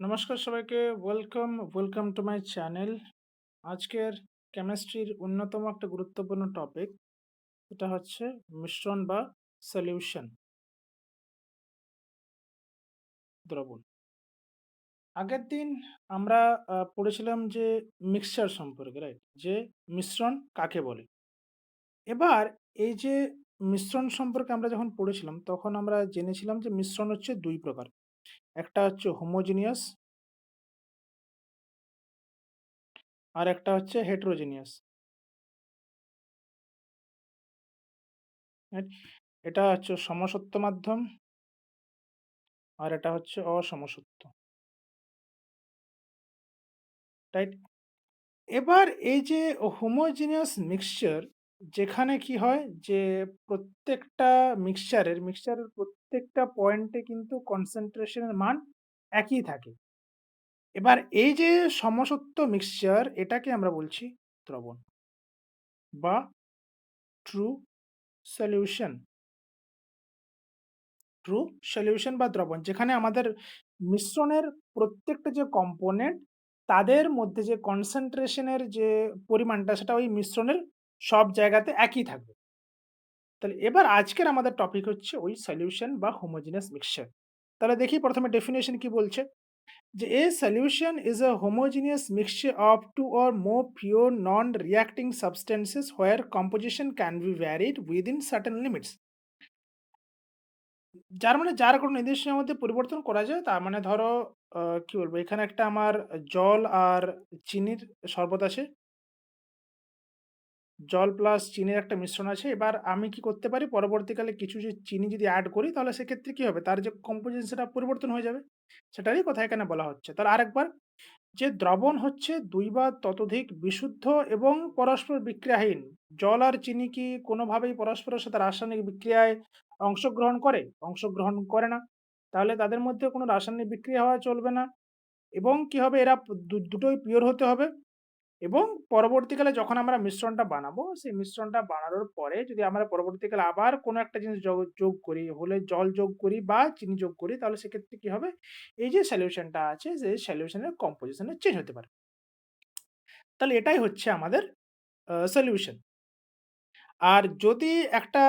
নমস্কার সবাইকে। Welcome to my channel. আজকের কেমিস্ট্রির অন্যতম একটা গুরুত্বপূর্ণ টপিক, এটা হচ্ছে মিশ্রণ বা সলিউশন, দ্রবণ। আগের দিন আমরা পড়েছিলাম যে মিক্সচার সম্পর্কে, রাইট? যে মিশ্রণ কাকে বলে। এবার এই যে মিশ্রণ সম্পর্কে আমরা যখন পড়েছিলাম তখন আমরা জেনেছিলাম যে মিশ্রণ হচ্ছে দুই প্রকার। একটা হচ্ছে হোমোজিনিয়াস আর একটা হচ্ছে হেটেরোজিনিয়াস। এটা হচ্ছে সমসত্ব মাধ্যম আর এটা হচ্ছে অসমসত্ব, রাইট? এবার এই যে হোমোজিনিয়াস মিক্সচার, যেখানে কি হয় যে মিক্সচারের প্রত্যেকটা পয়েন্টে কিন্তু কনসেন্ট্রেশনের মান একই থাকে। এবার এই যে সমসত্ব মিক্সচার, এটাকে আমরা বলছি দ্রবণ বা ট্রু সলিউশন। ট্রু সলিউশন বা দ্রবণ, যেখানে আমাদের মিশ্রণের প্রত্যেকটা যে কম্পোনেন্ট, তাদের মধ্যে যে কনসেন্ট্রেশনের যে পরিমাণটা, সেটা ওই মিশ্রণের সব জায়গাতে একই থাকবে। তাহলে এবার আজকের আমাদের টপিক হচ্ছে ওই সলিউশন বা হোমোজেনাস মিক্সচার। তাহলে দেখি প্রথমে ডেফিনেশন কি বলছে। যে a solution is a homogeneous mixture of two or more pure non reacting substances where composition can be varied within certain limits. যার কোনো নির্দিষ্ট সীমার মধ্যে পরিবর্তন করা যায়। তার মানে ধরো, কি বলবো, এখানে একটা আমার জল আর চিনির শরবত আছে। জল প্লাস চিনির একটা মিশ্রণ আছে। এবার আমি কি করতে পারি, পরবর্তীকালে কিছু যে চিনি যদি এড করি, তাহলে সেক্ষেত্রে কি হবে, তার যে কম্পোজিশন সেটা পরিবর্তন হয়ে যাবে। সেটারই কথা এখানে বলা হচ্ছে। তাহলে আরেকবার, যে দ্রবণ হচ্ছে ২ বা ততোধিক বিশুদ্ধ এবং পরস্পর বিক্রিয়াহীন। জল আর চিনি কি কোনোভাবেই পরস্পরের সাথে রাসায়নিক বিক্রিয়ায় অংশগ্রহণ করে? অংশগ্রহণ করে না। তাহলে তাদের মধ্যে কোনো রাসায়নিক বিক্রিয়া হওয়া চলবে না। এবং কি হবে, এরা দুটোই পিওর হতে হবে। এবং পরবর্তীকালে যখন আমরা মিশ্রণটা বানাবো, সেই মিশ্রণটা বানানোর পরে যদি আমরা পরবর্তীকালে আবার কোনো একটা জিনিস যোগ করি, হলে জল যোগ করি বা চিনি যোগ করি, তাহলে সেক্ষেত্রে কি হবে, এই যে সলিউশনটা আছে, সেই সলিউশনের কম্পোজিশনে চেঞ্জ হতে পারে। তাহলে এটাই হচ্ছে আমাদের সলিউশন। আর যদি একটা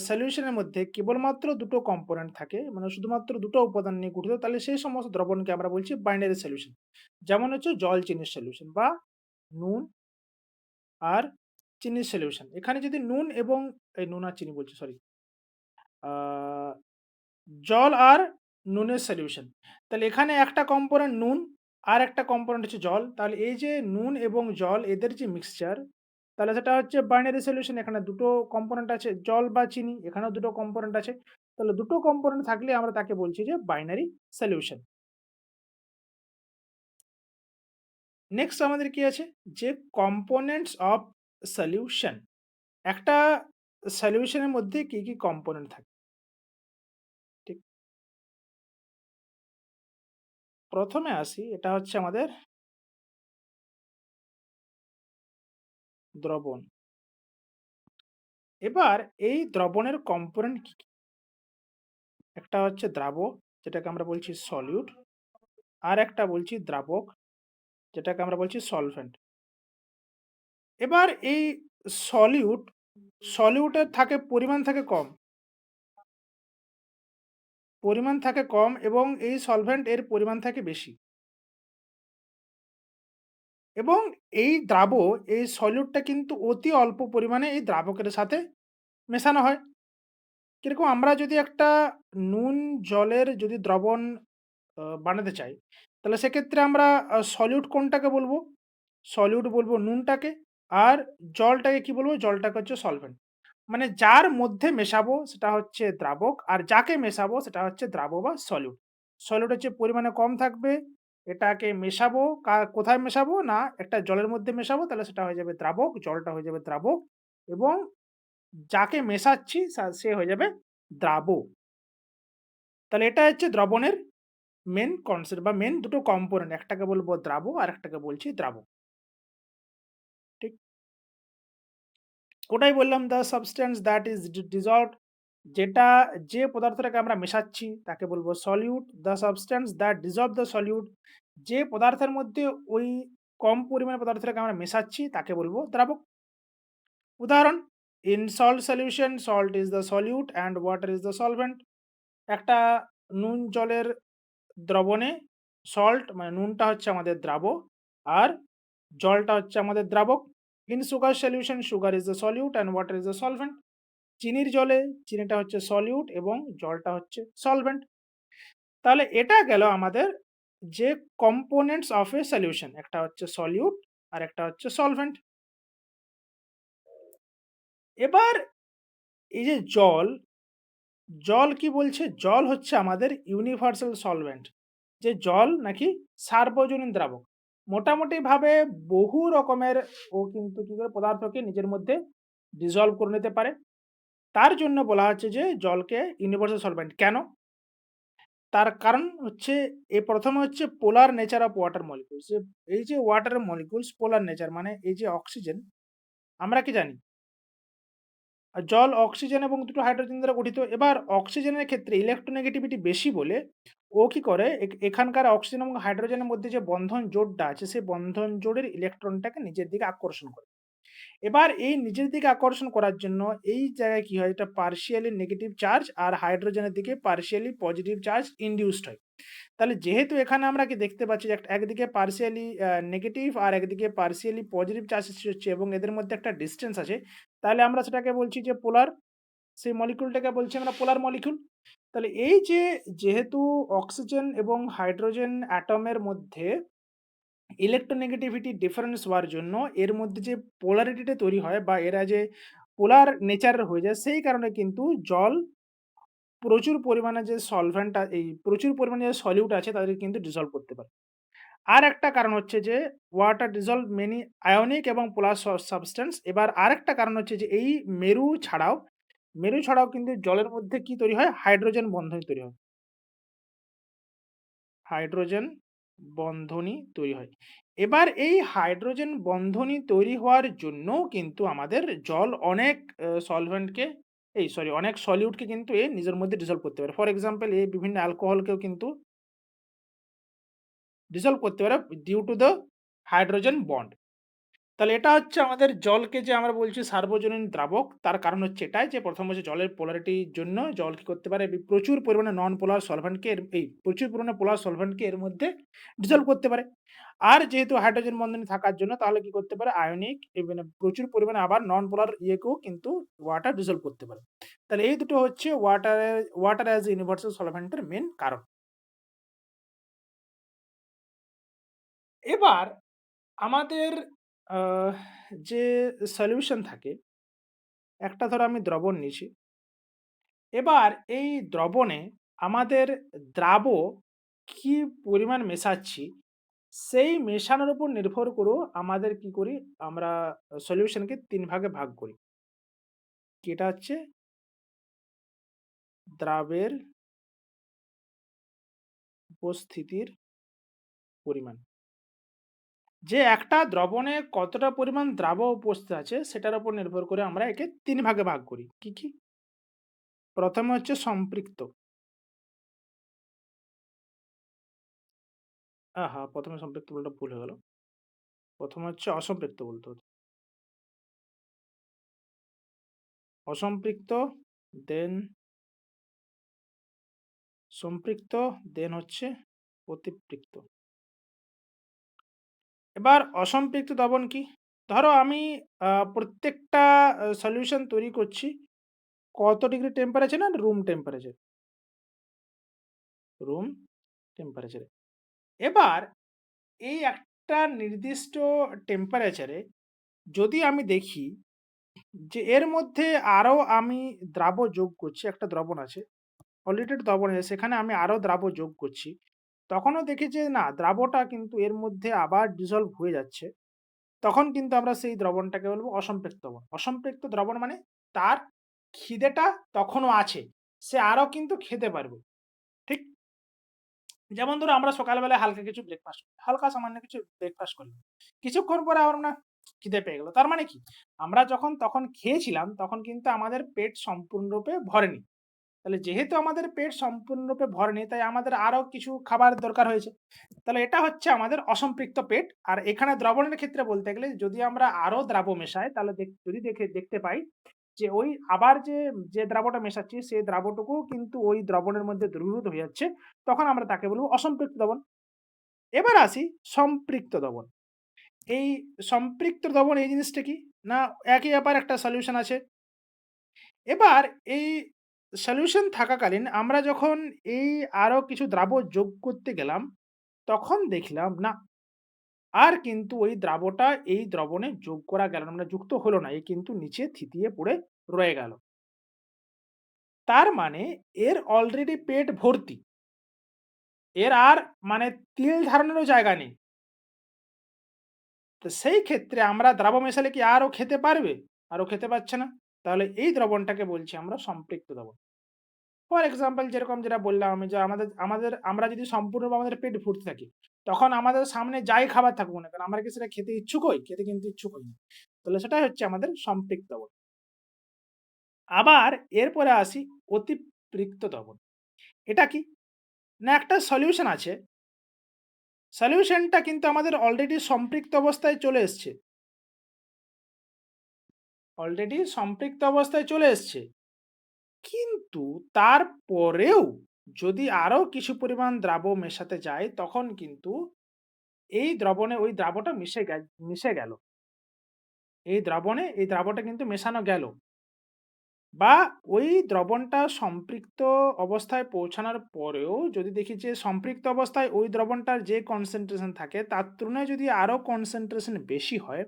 সলিউশনের মধ্যে কেবলমাত্র দুটো কম্পোনেন্ট থাকে, মানে শুধুমাত্র দুটো উপাদান নিয়ে গঠিত, তাহলে সেই সমস্ত দ্রবণকে আমরা বলছি বাইনারি সলিউশন। যেমন হচ্ছে জল চিনির সলিউশন বা নুন আর চিনির সলিউশন। এখানে যদি নুন এবং এই নুন আর চিনি বলছি, সরি, জল আর নুনের সলিউশন। তাহলে এখানে একটা কম্পোনেন্ট নুন আর একটা কম্পোনেন্ট হচ্ছে জল। তাহলে এই যে নুন এবং জল, এদের যে মিক্সচার, তাহলে সেটা হচ্ছে বাইনারি সলিউশন। এখানে দুটো কম্পোনেন্ট আছে, জল বা চিনি, এখানেও দুটো কম্পোনেন্ট আছে। তাহলে দুটো কম্পোনেন্ট থাকলে আমরা তাকে বলছি যে বাইনারি সলিউশন। নেক্সট আমাদের কি আছে, যে কম্পোনেন্টস অফ সলিউশন। একটা সলিউশনের মধ্যে কি কি কম্পোনেন্ট থাকে, ঠিক? প্রথমে আসি, এটা হচ্ছে আমাদের দ্রবণ। এবার এই দ্রবণের কম্পোনেন্ট কি কি? একটা হচ্ছে দ্রাবক, যেটাকে আমরা বলছি সলিউট। আর একটা বলছি দ্রাবক, যেটাকে আমরা বলছি সলভেন্ট। এবার এই সলিউট সলিউটের পরিমাণ থাকে কম, এবং এই সলভেন্ট এর পরিমাণ থাকে বেশি। এবং এই সলিউটটা কিন্তু অতি অল্প পরিমাণে এই দ্রাবকের সাথে মেশানো হয়। কিরকম, আমরা যদি একটা নুন জলের যদি দ্রবণ বানাতে চাই, তাহলে সেক্ষেত্রে আমরা সলিউট কোনটাকে বলবো? সলিউট বলবো নুনটাকে। আর জলটাকে কি বলবো? জলটাকে হচ্ছে সলভেন্ট। মানে যার মধ্যে মেশাবো সেটা হচ্ছে দ্রাবক, আর যাকে মেশাবো সেটা হচ্ছে দ্রাবক বা সলিউট। সলিউট হচ্ছে পরিমাণে কম থাকবে। এটাকে মেশাবো, কোথায় মেশাবো? না, একটা জলের মধ্যে মেশাবো, তাহলে সেটা হয়ে যাবে দ্রাবক, জলটা হয়ে যাবে দ্রাবক। এবং যাকে মেশাচ্ছি সে হয়ে যাবে দ্রাবক। তাহলে এটা হচ্ছে দ্রবণের মেন কনসেপ্ট বা মেন দুটো কম্পোনেন্ট। একটাকে বলবো দ্রাবক আর একটাকে বলছি দ্রাবক। ঠিক? ওটাই বললাম, the substance that is dissolved যেটা যে পদার্থটাকে আমরা মেশাচ্ছি তাকে বলব solute. The substance that dissolve the solute, যে পদার্থের মধ্যে ওই কম পরিমাণে পদার্থটাকে আমরা মেশাচ্ছি তাকে বলব দ্রাবক। উদাহরণ: in salt solution salt is the solute and water is the solvent. একটা নুন জলের দ্রবণে সল্ট মানে নুনটা হচ্ছে আমাদের দ্রাবক, আর জলটা হচ্ছে আমাদের দ্রাবক। In sugar solution sugar is the solute and water is the solvent. চিনির জলে চিনিটা হচ্ছে সলিউট এবং জলটা হচ্ছে সলভেন্ট। তাহলে এটা গেল আমাদের যে কম্পোনেন্টস অফ এ সলিউশন। একটা হচ্ছে সলিউট আর একটা হচ্ছে সলভেন্ট। এবার এই যে জল, জল কি বলছে? জল হচ্ছে আমাদের ইউনিভার্সাল সলভেন্ট। যে জল নাকি সার্বজনীন দ্রাবক। মোটামুটিভাবে বহু রকমের ও কিন্তু কি করে পদার্থকে নিজের মধ্যে ডিসলভ করে নিতে পারে। তার জন্য বলা হচ্ছে যে জলকে ইউনিভার্সাল সলভেন্ট। কেন? তার কারণ হচ্ছে প্রথমে হচ্ছে পোলার নেচার অফ ওয়াটার মলিকিউলস। এই যে ওয়াটারের মলিকিউলস পোলার নেচার মানে এই যে অক্সিজেন, আমরা কি জানি? জল অক্সিজেন এবং দুটো হাইড্রোজেন দ্বারা গঠিত। এবার অক্সিজেনের ক্ষেত্রে ইলেকট্রোনেগেটিভিটি বেশি বলে ও কি করে এখানকার অক্সিজেন এবং হাইড্রোজেনের মধ্যে যে বন্ধন জোড়টা আছে সেই বন্ধন জোড়ের ইলেকট্রনটাকে নিজের দিকে আকর্ষণ করে। এবার এই নিজের দিকে আকর্ষণ করার জন্য এই জায়গায় কি হয়, এটা পার্শিয়ালি নেগেটিভ চার্জ আর হাইড্রোজেনের দিকে পার্শিয়ালি পজিটিভ চার্জ ইনডিউসড হয়। তাহলে যেহেতু এখানে আমরা কি দেখতে পাচ্ছি যে একদিকে পার্শিয়ালি নেগেটিভ আর একদিকে পার্শিয়ালি পজিটিভ চার্জ সৃষ্টি হচ্ছে এবং এদের মধ্যে একটা ডিসটেন্স আছে। তাহলে আমরা সেটাকে বলছি যে পোলার, সেই মলিকিউলটাকে বলছি আমরা পোলার মলিকিউল। তাহলে এই যে যেহেতু অক্সিজেন এবং হাইড্রোজেন অ্যাটমের মধ্যে ইলেকট্রোনেগেটিভিটি ডিফারেন্স হওয়ার জন্য এর মধ্যে যে পোলারিটিটা তৈরি হয় বা এরা যে পোলার নেচার হয়ে যায়, সেই কারণে কিন্তু জল প্রচুর পরিমাণে যে সলভেন্ট এই প্রচুর পরিমাণে যে সলিউট আছে তাদেরকে কিন্তু ডিসলভ করতে পারে। আর একটা কারণ হচ্ছে যে ওয়াটার ডিসলভ মেনি আয়নিক এবং পোলার সাবস্টেন্স। এবার আরেকটা কারণ হচ্ছে যে এই মেরু ছাড়াও মেরু ছাড়াও কিন্তু জলের মধ্যে কি তৈরি হয়? হাইড্রোজেন বন্ধনী তৈরি হয়। হাইড্রোজেন বন্ধনী তৈরি হয়। এবার এই হাইড্রোজেন বন্ধনী তৈরি হওয়ার জন্যও কিন্তু আমাদের জল অনেক সলভেন্টকে অনেক সলিউটকে কিন্তু এ নিজের মধ্যে ডিসলভ করতে পারে। ফর এক্সাম্পল বিভিন্ন অ্যালকোহলকেও কিন্তু ডিসলভ করতে পারে due to the hydrogen bond. তাহলে এটা হচ্ছে আমাদের জলকে যে আমরা বলছি সার্বজনীন দ্রাবক, তার কারণ হচ্ছে এটাই যে প্রথম হচ্ছে জলের পোলারিটির জন্য জল কি করতে পারে প্রচুর পরিমাণে নন পোলার সলভেন্টকে প্রচুর পরিমাণে পোলার সলভেন্টকে এর মধ্যে ডিসলভ করতে পারে। আর যেহেতু হাইড্রোজেন বন্ধনী থাকার জন্য তাহলে কি করতে পারে আয়নিক মানে প্রচুর পরিমাণে আবার নন পোলার ইয়েকেও কিন্তু ওয়াটার ডিসলভ করতে পারে। তাহলে এই দুটো হচ্ছে ওয়াটার অ্যাজ ইউনিভার্সাল সলভেন্টের মেন কারণ। এবার আমাদের আহ, যে সলিউশন থাকে, একটা ধরো আমি দ্রবণ নিয়েছি। এবার এই দ্রবণে আমাদের দ্রাব্য কি পরিমাণ মেশাচ্ছি, সেই মেশানোর উপর নির্ভর করেও আমাদের কি করি, আমরা সলিউশনকে ৩ ভাগে ভাগ করি। কি এটা হচ্ছে দ্রাবের উপস্থিতির পরিমাণ। যে একটা দ্রবণে কতটা পরিমাণ দ্রাব্য উপস্থিত আছে সেটার উপর নির্ভর করে আমরা একে ৩ ভাগে ভাগ করি। কি, কি? প্রথমে হচ্ছে সম্পৃক্ত। আহা! ১ম এ সম্পৃক্ত বলাটা ভুল হয়ে গেল। ১ম হচ্ছে অসম্পৃক্ত বলতে হতো। অসম্পৃক্ত, দেন সম্পৃক্ত, দেন হচ্ছে অতিপৃক্ত। এবার অসম্পৃক্ত দ্রবণ কি? ধরো আমি প্রত্যেকটা সলিউশন তৈরি করছি কত ডিগ্রি টেম্পারেচার না রুম টেম্পারেচার? রুম টেম্পারেচারে। এবার এই একটা নির্দিষ্ট টেম্পারেচারে যদি আমি দেখি যে এর মধ্যে আরো আমি দ্রাব্য যোগ করছি, একটা দ্রবণ আছে। অলরেডি একটা দ্রবণ আছে সেখানে আমি আরো দ্রাব্য যোগ করছি। তখনও দেখি যে না দ্রাব্যটা কিন্তু এর মধ্যে আবার ডিসলভ হয়ে যাচ্ছে। তখন কিন্তু আমরা সেই দ্রবণটাকে বলব অসম্পৃক্ত দ্রবণ। অসম্পৃক্ত দ্রবণ মানে তার খিদেটা তখনও আছে। সে আরো কিন্তু খেতে পারবে। ঠিক? যেমন ধরো আমরা সকালবেলায় হালকা কিছু ব্রেকফাস্ট করি। হালকা সামান্য কিছু ব্রেকফাস্ট করলাম। কিছুক্ষণ পরে আমার না খিদে পেয়ে গেল। তার মানে কি? আমরা যখন তখন খেয়েছিলাম তখন কিন্তু আমাদের পেট সম্পূর্ণরূপে ভরেনি। তাহলে যেহেতু আমাদের পেট সম্পূর্ণরূপে ভরেনি, তাই আমাদের আরো কিছু খাবার দরকার হয়েছে। তাহলে এটা হচ্ছে আমাদের অসম্পৃক্ত পেট। আর এখানে দ্রবণের ক্ষেত্রে বলতে গেলে যদি আমরা আরো দ্রাবক মেশাই, তাহলে যদি দেখতে পাই যে ওই আবার যে দ্রাবকটা মেশাচ্ছি সেই দ্রাবকটুকুও কিন্তু ওই দ্রবণের মধ্যে দ্রবীভূত হয়ে যাচ্ছে। তখন আমরা তাকে বলব অসম্পৃক্ত দ্রবণ। এবার আসি সম্পৃক্ত দ্রবণ। এই সম্পৃক্ত দ্রবণ এই জিনিসটা কি? না, একই ব্যাপার, একটা সলিউশন আছে। এবার এই সলিউশন থাকাকালীন আমরা যখন এই আরো কিছু দ্রাবক যোগ করতে গেলাম, তখন দেখলাম না, আর কিন্তু ওই দ্রাবটা এই দ্রবণে যোগ করা গেল না, মানে যুক্ত হলো না। এ কিন্তু নিচে থিতিয়ে পড়ে রয়ে গেল। তার মানে এর অলরেডি পেট ভর্তি। এর আর মানে তিল ধারণেরও জায়গা নেই। তো সেই ক্ষেত্রে আমরা দ্রাবক মেশালে কি আর ও খেতে পারবে? আর ও খেতে পারছে না। তাহলে এই দ্রবণটাকে বলছি আমরা সম্পৃক্ত দ্রবণ। ফর এক্সাম্পল যেরকম যেটা বললাম আমি, যে আমাদের আমাদের আমরা যদি সম্পূর্ণভাবে আমাদের পেট ভর্তি থাকি, তখন আমাদের সামনে যাই খাবার থাকুক না কেন, আমরা কি সেটা খেতে ইচ্ছুক হই? খেতে কিন্তু ইচ্ছুক হই না। তাহলে সেটাই হচ্ছে আমাদের সম্পৃক্ত দ্রবণ। আবার এরপরে আসি অতিপৃক্ত দ্রবণ। এটা কি? না, একটা সলিউশন আছে। সলিউশনটা কিন্তু আমাদের অলরেডি সম্পৃক্ত অবস্থায় চলে এসছে। অলরেডি সম্পৃক্ত অবস্থায় চলে এসছে। কিন্তু তারপরেও যদি আরো কিছু পরিমাণ দ্রাবক মেশাতে যাই, তখন কিন্তু এই দ্রবণে ওই দ্রাবটা মিশে গেল। এই দ্রাবটা কিন্তু মেশানো গেল। বা ওই দ্রবণটা সম্পৃক্ত অবস্থায় পৌঁছানোর পরেও যদি দেখি যে সম্পৃক্ত অবস্থায় ওই দ্রবণটার যে কনসেনট্রেশন থাকে তার তুলনায় যদি আরো কনসেনট্রেশন বেশি হয়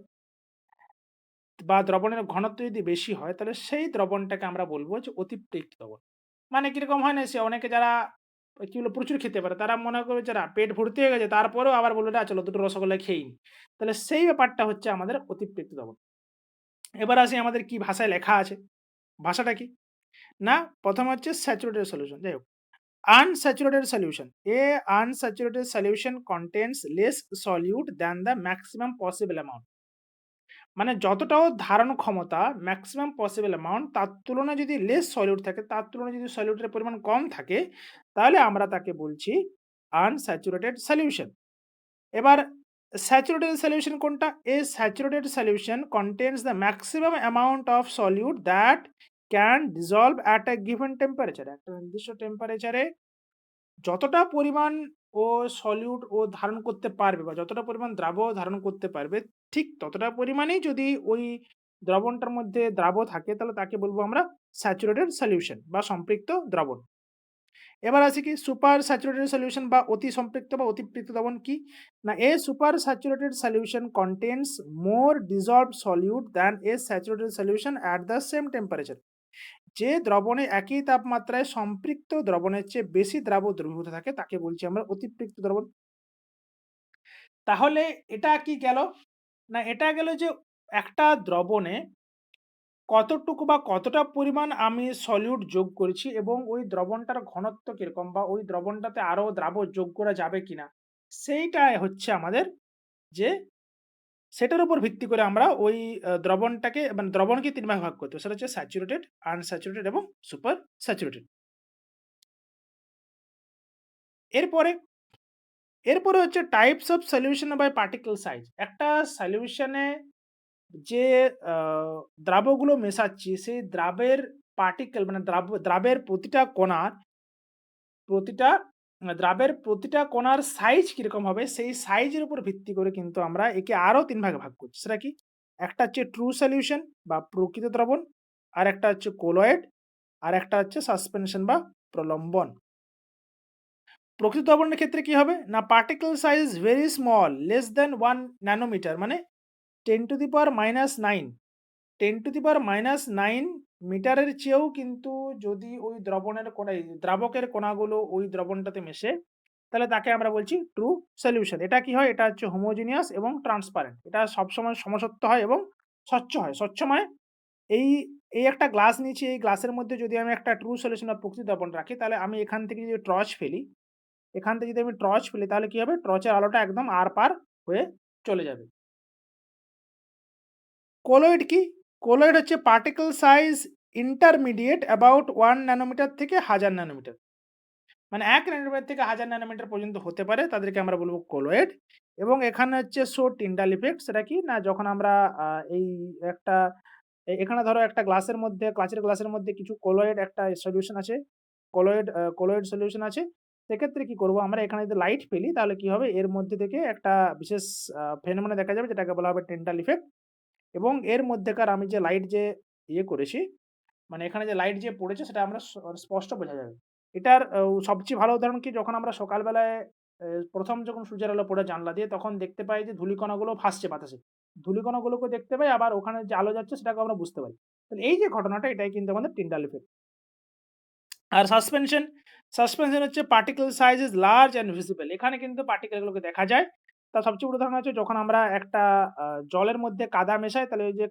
বা দ্রবণের ঘনত্ব যদি বেশি হয়, তাহলে সেই দ্রবণটাকে আমরা বলব যে অতিপৃক্ত দ্রবণ। মানে কিরকম হয় না, সে অনেকে যারা কি বলে প্রচুর খেতে পারে, তারা মনে করবে যে না পেট ভর্তি হয়ে গেছে, তারপরেও আবার বলবে না চলো দুটো রসগোল্লা খেয়েই নিই। তাহলে সেই ব্যাপারটা হচ্ছে আমাদের অতিপৃক্ত দ্রবণ। এবার আসি আমাদের কি ভাষায় লেখা আছে। ভাষাটা কি? না, ১ম হচ্ছে স্যাচুরেটেড সলিউশন। যাই হোক, unsaturated solution. A unsaturated solution contains less solute than the maximum possible amount. মানে যতটাও ধারণ ক্ষমতা ম্যাক্সিমাম পসিবল অ্যামাউন্ট, তার তুলনায় যদি লেস সলিউট থাকে, তার তুলনায় যদি সলিউটের পরিমাণ কম থাকে, তাহলে আমরা তাকে বলছি আনস্যাচুরেটেড সলিউশন। এবার স্যাচুরেটেড সলিউশন কোনটা? A saturated solution contains the maximum amount of solute that can dissolve at a given temperature. একটা নির্দিষ্ট টেম্পারেচারে যতটা পরিমাণ ও সলিউট ও ধারণ করতে পারবে বা যতটা পরিমাণ দ্রাবক ধারণ করতে পারবে, ঠিক ততটা পরিমাণেই যদি ওই দ্রবণটার মধ্যে দ্রাবক থাকে, তাহলে তাকে বলবো আমরা স্যাচুরেটেড সলিউশন বা সম্পৃক্ত দ্রবণ। এবার আসি কি সুপার স্যাচুরেটেড সলিউশন বা অতি সম্পৃক্ত বা অতিপৃক্ত দ্রবণ কি? না, a super saturated solution contains more dissolved solute than a saturated solution at the same temperature. যে দ্রবণে একই তাপমাত্রায় সম্পৃক্ত দ্রবণের চেয়ে বেশি দ্রাবক দ্রবীভূত থাকে, তাকে বলছি আমরা অতিপৃক্ত দ্রবণ। তাহলে এটা কি গেল? না, এটা গেল যে একটা দ্রবণে কতটুকু বা কতটা পরিমাণ আমি সলিউট যোগ করেছি এবং ওই দ্রবণটার ঘনত্ব কিরকম বা ওই দ্রবণটাতে আরো দ্রাবক যোগ করা যাবে কিনা, সেইটাই হচ্ছে আমাদের যে সেটার উপর ভিত্তি করে আমরা ওই দ্রবণটাকে মানে দ্রবণকে ৩ ভাগে ভাগ করতে হবে। সেটা হচ্ছে স্যাচুরেটেড, আনস্যাচুরেটেড এবং সুপার স্যাচুরেটেড। এরপরে এরপরে হচ্ছে types of solution by particle size. একটা সলিউশনে যে আ দ্রাবকগুলো মেশাচ্ছি, সেই দ্রাবের পার্টিকেল মানে দ্রাবের প্রতিটা দ্রাবের প্রতিটা কণার সাইজ কিরকম হবে, সেই সাইজের উপর ভিত্তি করে কিন্তু আমরা একে আরো ৩ ভাগে ভাগ করছি। সেটা কি? একটা হচ্ছে ট্রু সলিউশন বা প্রকৃত দ্রবণ, আরেকটা হচ্ছে কোলয়েড, আরেকটা হচ্ছে সাসপেনশন বা প্রলম্বন। প্রকৃত দ্রবণের ক্ষেত্রে কি হবে? না, particle size very small, less than 1 nanometre, মানে 10 to the power minus 9। 10 to the power minus 9 মিটারের চেয়েও কিন্তু যদি ওই দ্রাবকের কণাগুলো ওই দ্রবণটাতে মেশে, তাহলে তাকে আমরা বলছি ট্রু সলিউশন। এটা কি হয়? এটা হচ্ছে হোমোজিনিয়াস এবং ট্রান্সপারেন্ট। এটা সবসময় সমসত্ব হয় এবং স্বচ্ছ হয়। স্বচ্ছ মানে এই এই একটা গ্লাস নিয়েছি, এই গ্লাসের মধ্যে যদি আমি একটা ট্রু সলিউশন বা প্রকৃত দ্রবণ রাখি, তাহলে আমি এখান থেকে যদি টর্চ ফেলি, তাহলে কি হবে? টর্চের আলোটা একদম আরপার হয়ে চলে যাবে। কোলয়েড কি? কোলয়েড হচ্ছে particle size intermediate about 1 nanometre থেকে 1000 ন্যানোমিটার। মানে ১ ন্যানোমিটার থেকে 1000 ন্যানোমিটার পর্যন্ত হতে পারে, তাদেরকে আমরা বলব কলোয়েড। এবং এখানে হচ্ছে শো টিন্ডাল ইফেক্ট, সেটা কি? না, যখন আমরা এই একটা এখানে ধরো একটা গ্লাসের মধ্যে, কাঁচের গ্লাসের মধ্যে কিছু কলোয়েড একটা সলিউশন আছে। কলোয়েড সলিউশন আছে। সেক্ষেত্রে কি করব? আমরা এখানে যদি লাইট ফেলি তাহলে কি হবে? এর মধ্যে থেকে একটা বিশেষ ফেনোমেনা দেখা যাবে, যেটাকে বলা হবে টিন্ডাল ইফেক্ট। এবং এর মধ্যেকার আমি যে লাইট যে করেছি, মানে এখানে যে লাইট যে পড়েছে সেটা আমরা স্পষ্ট বোঝা যাবে। এটার সবচেয়ে ভালো উদাহরণ কি? যখন আমরা সকালবেলায় ১ম যখন সূর্যের আলো পড়ে জানলা দিয়ে, তখন দেখতে পাই যে ধূলিকণাগুলো ভাসছে বাতাসে। ধূলিকণাগুলোকে দেখতে পাই, আবার ওখানে যে আলো যাচ্ছে সেটাকেও আমরা বুঝতে পারি। তাহলে এই যে ঘটনাটা, এটাই কিন্তু আমাদের টিন্ডাল ইফেক্ট। আর সাসপেনশন হচ্ছে particle size is large and visible. এখানে কিন্তু পার্টিকেল গুলোকে দেখা যায়। তার সবচেয়ে বড় উদাহরণ হচ্ছে যখন আমরা একটা জলের মধ্যে কাদা মেশাই, তাহলে ওই যে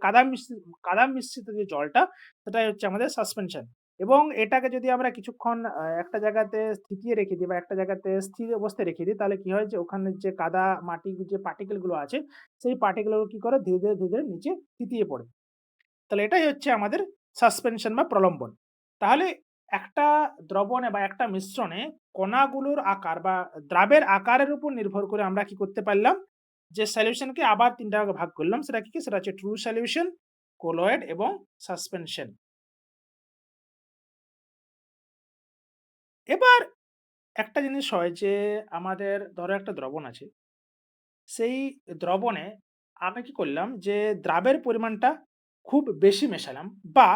কাদা মিশ্রিত যে জলটা, সেটাই হচ্ছে আমাদের সাসপেনশন। এবং এটাকে যদি আমরা কিছুক্ষণ একটা জায়গাতে স্থিতিয়ে রেখে দিই বা একটা জায়গাতে স্থির অবস্থায় রেখে দিই, তাহলে কি হয়? যে ওখানে যে কাদা, মাটি যে পার্টিকেল গুলো আছে, সেই পার্টিকেল গুলো কি করে? ধীরে ধীরে নিচে থিতিয়ে পড়ে। তাহলে এটাই হচ্ছে আমাদের সাসপেনশন বা প্রলম্বন। তাহলে একটা দ্রবণে বা একটা মিশ্রণে কণাগুলোর আকার বা দ্রাবের আকারের উপর নির্ভর করে আমরা কি করতে পারলাম? যে সলিউশনকে আবার ৩ টা ভাগে ভাগ করলাম। সেটা কি? সেটা হচ্ছে ট্রু সলিউশন, কলয়েড এবং সাসপেনশন। এবার একটা জিনিস হয় যে, আমাদের ধরো একটা দ্রবণ আছে। সেই দ্রবণে আমি কি করলাম? যে দ্রাবের পরিমাণটা খুব বেশি মেশালাম, বা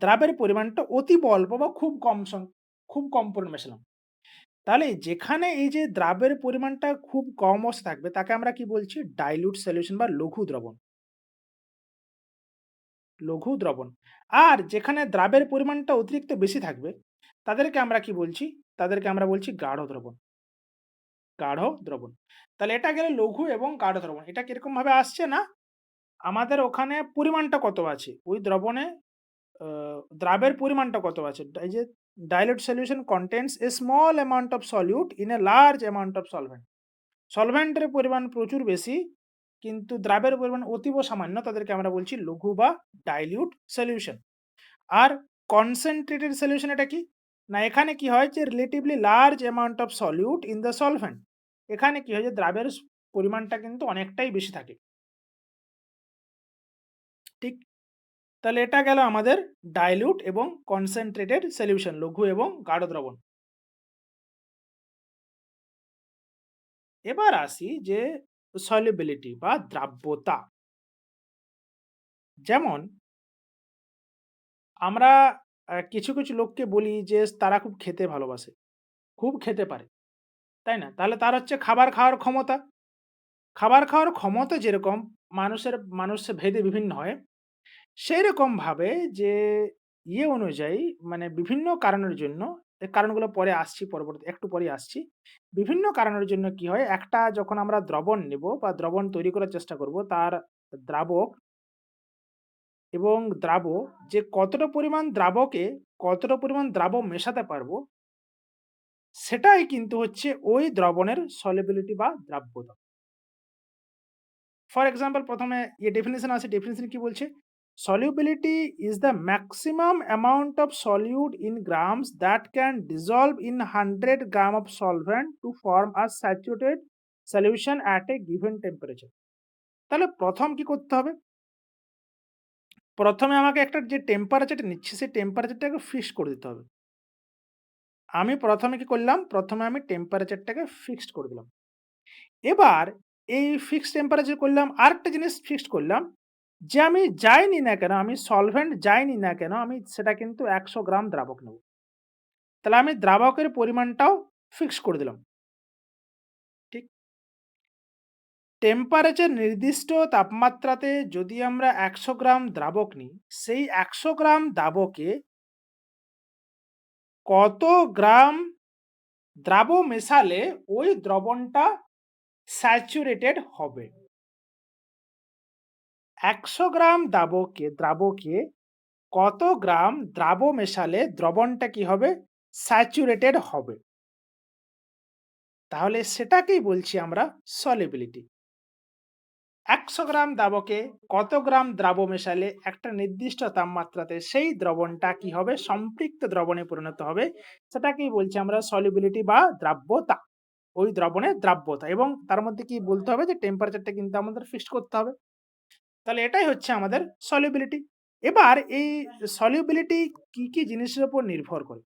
দ্রাবের পরিমাণটা অতীব অল্প বা খুব কম পরিমাণে মেশালাম। তাহলে যেখানে এই যে দ্রাবের পরিমাণটা খুব কম অবস্থায় থাকবে, তাকে আমরা কি বলছি? ডাইলিউট সলিউশন বা লঘু দ্রবণ। লঘু দ্রবণ। আর যেখানে দ্রাবের পরিমাণটা অতিরিক্ত বেশি থাকবে, তাদেরকে আমরা কি বলছি? তাদেরকে আমরা বলছি গাঢ় দ্রবণ। গাঢ় দ্রবণ। তাহলে এটা গেল লঘু এবং গাঢ় দ্রবণ। এটা কিরকমভাবে আসছে? না, আমাদের ওখানে পরিমাণটা কত আছে? ওই দ্রবণে আ দ্রাবের পরিমাণটা কত আছে? এই যে dilute solution contains a small amount of solute in a large amount of solvent. সলভেন্টের পরিমাণ প্রচুর বেশি, কিন্তু দ্রাবের পরিমাণ অতীব সামান্য। তাদেরকে আমরা বলছি লঘু বা dilute solution. আর concentrated solution এটা কি? না, এখানে কি হয়? যে relatively large amount of solute in the solvent. এখানে কি হয়? যে দ্রাবের পরিমাণটা কিন্তু অনেকটাই বেশি থাকে। ঠিক? তাহলে এটা গেল আমাদের ডাইলিউট এবং কনসেনট্রেটেড সলিউশন, লঘু এবং গাঢ় দ্রবণ। এবার আসি যে সলিউবিলিটি বা দ্রাব্যতা। যেমন আমরা কিছু লোককে বলি যে তারা খুব খেতে ভালোবাসে, খুব খেতে পারে, তাই না? তাহলে তার হচ্ছে খাবার খাওয়ার ক্ষমতা। খাবার খাওয়ার ক্ষমতা যেরকম মানুষ ভেদে বিভিন্ন হয়, সেইরকমভাবে যে অনুযায়ী, মানে বিভিন্ন কারণের জন্য, এই কারণগুলো পরে আসছি, একটু পরেই আসছি। বিভিন্ন কারণের জন্য কি হয়? একটা যখন আমরা দ্রবণ নেব বা দ্রবণ তৈরি করার চেষ্টা করব, তার দ্রাবক এবং যে কতটা পরিমাণ দ্রাবক মেশাতে পারবো, সেটাই কিন্তু হচ্ছে ওই দ্রবণের সলিউবিলিটি বা দ্রাব্যতা। ফর এক্সাম্পল, ১ম এ ডেফিনিশন আছে। ডেফিনিশন কি বলছে? Solubility is the maximum amount of solute in grams that can dissolve in 100 gram of solvent to form a saturated solution at a given temperature. তাহলে ১ম কি করতে হবে? ১ম এ আমাকে একটা যে টেম্পারেচারটা নিচ্ছি, সেই টেম্পারেচারটাকে ফিক্সড করে দিতে হবে। আমি ১ম এ কি করলাম? ১ম এ আমি টেম্পারেচারটাকে ফিক্সড করে দিলাম। এবার এই ফিক্সড টেম্পারেচার করলাম, আরেকটা জিনিস ফিক্সড করলাম, যে আমি যাই নিই না কেন, আমি সলভেন্ট যাই নিই না কেন, আমি সেটা কিন্তু ১০০ গ্রাম দ্রাবক নেব। তাহলে আমি দ্রাবকের পরিমাণটাও ফিক্সড করে দিলাম। ঠিক? টেম্পারেচার নির্দিষ্ট তাপমাত্রাতে যদি আমরা ১০০ গ্রাম দ্রাবক নিই, সেই ১০০ গ্রাম দ্রাবকে কত গ্রাম মেশালে ওই দ্রবণটা স্যাচুরেটেড হবে? ১০০ গ্রাম দ্রাবকে কত গ্রাম মেশালে দ্রবণটা কি হবে? স্যাচুরেটেড হবে। তাহলে সেটাকেই বলছি আমরা সলিউবিলিটি। ১০০ গ্রাম দ্রাবকে কত গ্রাম দ্রাব্য মেশালে একটা নির্দিষ্ট তাপমাত্রাতে সেই দ্রবণটা কি হবে? সম্পৃক্ত দ্রবণে পরিণত হবে। সেটাকেই বলছি আমরা সলিউবিলিটি বা দ্রাব্যতা। ওই দ্রবণের দ্রাব্যতা এবং তার মধ্যে কি বলতে হবে যে টেম্পারেচারটা কিন্তু আমাদের ফিক্সড করতে হবে। তাহলে এটাই হচ্ছে আমাদের সলিউবিলিটি। এবার এই সলিউবিলিটি কি জিনিসের উপর নির্ভর করে?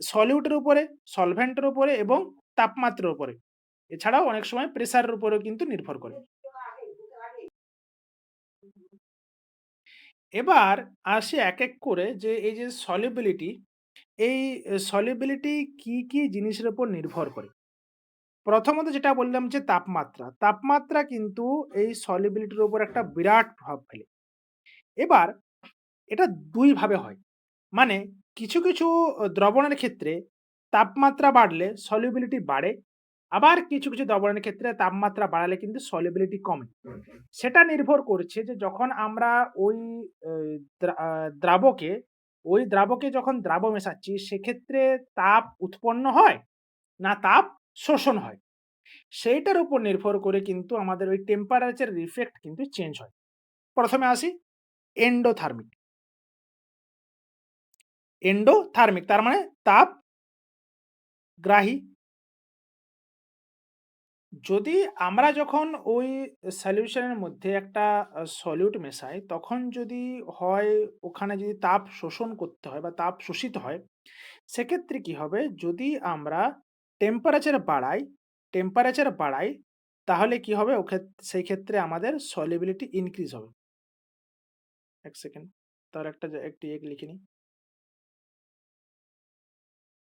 সলিউটের উপরে, সলভেন্টের উপরে এবং তাপমাত্রার উপরে। এছাড়াও অনেক সময় প্রেশারের উপরেও কিন্তু নির্ভর করে। এবার আসি এক করে যে এই যে সলিউবিলিটি, এই সলিউবিলিটি কি জিনিসের উপর নির্ভর করে? প্রথমত যেটা বললাম যে তাপমাত্রা। তাপমাত্রা কিন্তু এই সলিউবিলিটির উপর একটা বিরাট প্রভাব ফেলে। এবার এটা ২ ভাবে হয়। মানে কিছু দ্রবণের ক্ষেত্রে তাপমাত্রা বাড়লে সলিউবিলিটি বাড়ে। আবার কিছু দ্রবণের ক্ষেত্রে তাপমাত্রা বাড়ালে কিন্তু সলিউবিলিটি কমে। সেটা নির্ভর করছে যে যখন আমরা ওই এ দ্রা আ দ্রাবকে ওই দ্রাবকে যখন দ্রাব্য মেশাচ্ছি সেক্ষেত্রে তাপ উৎপন্ন হয় না তাপ শোষণ হয়। সেইটার উপর নির্ভর করে কিন্তু আমাদের ওই টেম্পারেচার ইফেক্ট কিন্তু চেঞ্জ হয়। ১ম এ আসি এন্ডোথার্মিক। এন্ডোথার্মিক তার মানে তাপগ্রাহী। যদি আমরা যখন ওই সলিউশন এর মধ্যে একটা সলিউট মেশাই, তখন যদি হয় ওখানে যদি তাপ শোষণ করতে হয় বা তাপ শোষিত হয়, সেক্ষেত্রে কি হবে? যদি আমরা টেম্পারেচার বাড়াই টেম্পারেচার বাড়াই, তাহলে কি হবে? সেই ক্ষেত্রে আমাদের সলিউবিলিটি ইনক্রিজ হবে। ১ সেকেন্ড। তার একটি লিখে নিই।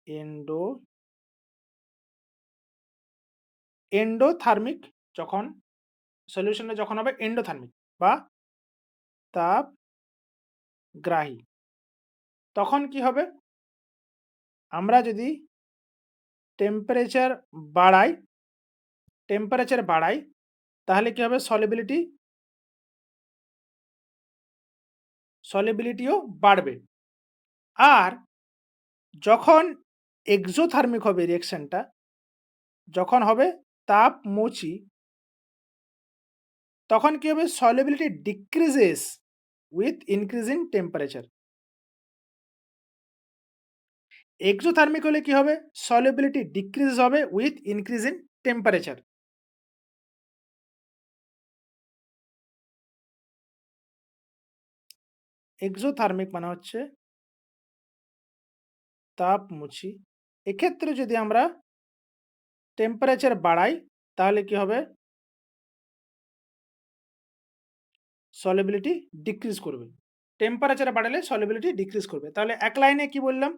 এন্ডো এন্ডোথার্মিক যখন সলিউশনে যখন হবে এন্ডোথার্মিক বা তাপগ্রাহী, তখন কি হবে? আমরা যদি টেম্পারেচার বাড়াই টেম্পারেচার বাড়াই, তাহলে কি হবে? সলিবিলিটিও বাড়বে। আর যখন এক্সোথার্মিক হবে রিঅ্যাকশনটা, যখন হবে তাপমোচী, তখন কি হবে? Solubility decreases with increase in temperature. Exothermic হলে কি হবে? সলিবিলিটি ডিক্রিজ হবে with increase in temperature. Exothermic মানে হচ্ছে তাপমোচী। এক্ষেত্রে যদি আমরা টেম্পারেচার বাড়াই, তাহলে কি হবে? সলিবিলিটি ডিক্রিজ করবে। টেম্পারেচার বাড়ালে সলিবিলিটি ডিক্রিজ করবে। তাহলে এক লাইনে কি বললাম?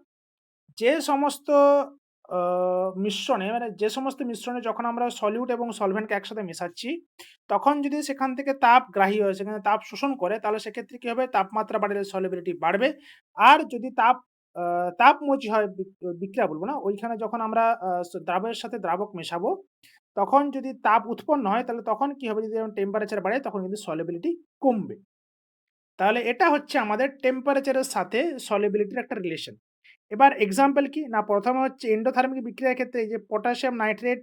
যে সমস্ত আ মিশ্রণে মানে যে সমস্ত মিশ্রণে যখন আমরা সলিউট এবং সলভেন্টকে একসাথে মেশাচ্ছি, তখন যদি সেখান থেকে তাপ গ্রাহী হয়, সেখানে তাপ শোষণ করে, তাহলে সেক্ষেত্রে কি হবে? তাপমাত্রা বাড়লে সলিবিলিটি বাড়বে। আর যদি আ তাপমোচী হয়, বিক্রিয়া বলব না, ওইখানে যখন আমরা দ্রাবকের সাথে দ্রাবক মেশাবো, তখন যদি তাপ উৎপন্ন হয়, তাহলে তখন কি হবে? যদি টেম্পারেচার বাড়ে, তখন কিন্তু সলিবিলিটি কমবে। তাহলে এটা হচ্ছে আমাদের টেম্পারেচারের সাথে সলিবিলিটির একটা রিলেশন। এবার এক্সাম্পল কি? না, ১ম এ হচ্ছে এন্ডোথার্মিক বিক্রিয়ার ক্ষেত্রে এই যে potassium nitrate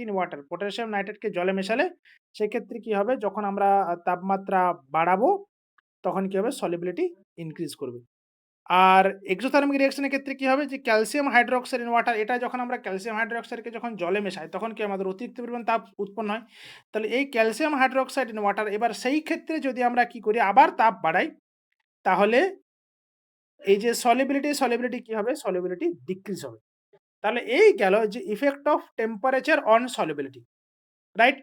in water, potassium নাইট্রেটকে জলে মেশালে সেক্ষেত্রে কি হবে? যখন আমরা তাপমাত্রা বাড়াবো, তখন কি হবে? সলিবিলিটি ইনক্রিজ করবে। আর এক্সোথার্মিক রিঅ্যাকশন এর ক্ষেত্রে কি হবে? যে ক্যালসিয়াম হাইড্রোক্সাইড ইন ওয়াটার, এটা যখন আমরা ক্যালসিয়াম হাইড্রোক্সাইডকে যখন জলে মেশাই, তখন কি আমাদের অতিরিক্ত পরিমাণ তাপ উৎপন্ন হয়। তাহলে এই ক্যালসিয়াম হাইড্রোক্সাইড ইন ওয়াটার, এবার সেই ক্ষেত্রে যদি আমরা কি করি? আবার তাপ বাড়াই, তাহলে এই যে সলিবিলিটি কি হবে? সলিবিলিটি ডিক্রিজ হবে। তাহলে এই গেল যে effect of temperature on solubility, right?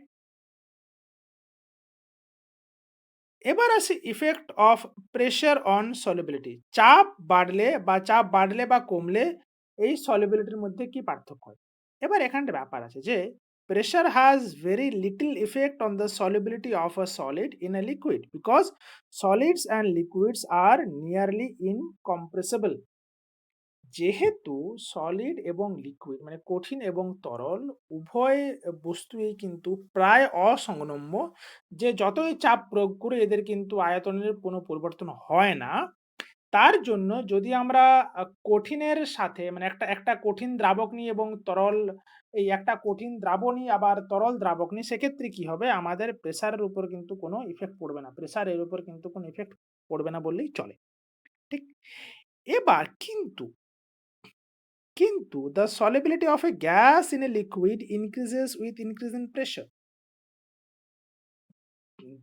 এবার আসি effect of pressure on solubility. চাপ বাড়লে বা কমলে এই সলিবিলিটির মধ্যে কি পার্থক্য হয়? এবার এখানে একটা ব্যাপার আছে যে pressure has very little effect on the solubility of a solid in a liquid because solids and liquids are nearly incompressible. যেহেতু সলিড এবং লিকুইড মানে কঠিন এবং তরল উভয় বস্তুই কিন্তু প্রায় অসংনম্য, যে যতই চাপ প্রয়োগ করে এদের কিন্তু আয়তনের কোনো পরিবর্তন হয় না। তার জন্য যদি আমরা কঠিনের সাথে মানে একটা একটা কঠিন দ্রাবক নিই এবং তরল এই একটা কঠিন দ্রাবণী আবার তরল দ্রাবক নিই, সেক্ষেত্রে কি হবে? আমাদের প্রেশারের উপর কিন্তু কোনো ইফেক্ট পড়বে না। প্রেশার এর উপর কিন্তু কোনো ইফেক্ট পড়বে না বললেই চলে। ঠিক? এবার কিন্তু the solubility of a gas in a liquid increases with increase in pressure.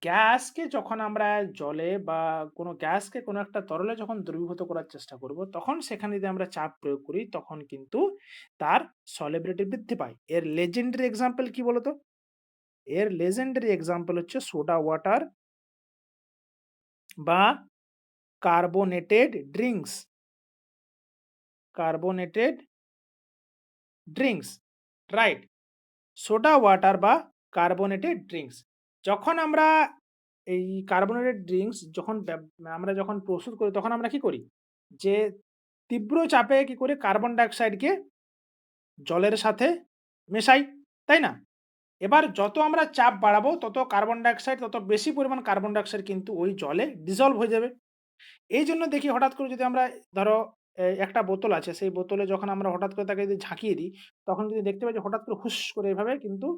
গ্যাসকে যখন আমরা জলে বা কোনো গ্যাসকে কোনো একটা তরলে যখন দ্রবীভূত করার চেষ্টা করব, তখন সেখানে যদি আমরা চাপ প্রয়োগ করি, তখন কিন্তু তার সলিবিলিটি বৃদ্ধি পায়। এর legendary এক্সাম্পল কি বলতো? এর legendary এক্সাম্পল হচ্ছে সোডা ওয়াটার বা carbonated drinks, carbonated drinks, right? Soda water বা কার্বোনেটেড ড্রিংকস। যখন আমরা এই কার্বোনেটেড ড্রিংকস আমরা যখন প্রস্তুত করি, তখন আমরা কি করি? যে তীব্র চাপে কি করি? কার্বন ডাইঅক্সাইডকে জলের সাথে মেশাই, তাই না? এবার যত আমরা চাপ বাড়াবো তত কার্বন ডাইঅক্সাইড তত বেশি পরিমাণ কার্বন ডাইঅক্সাইড কিন্তু ওই জলে ডিসলভ হয়ে যাবে। এইজন্য দেখি হঠাৎ করে যদি আমরা ধরো একটা বোতল আছে, সেই বোতলে যখন আমরা হঠাৎ করে তাকে যদি ঝাঁকিয়ে দিই, তখন কিন্তু দেখতে পাই যে হঠাৎ করে হুস করে এভাবে কিন্তু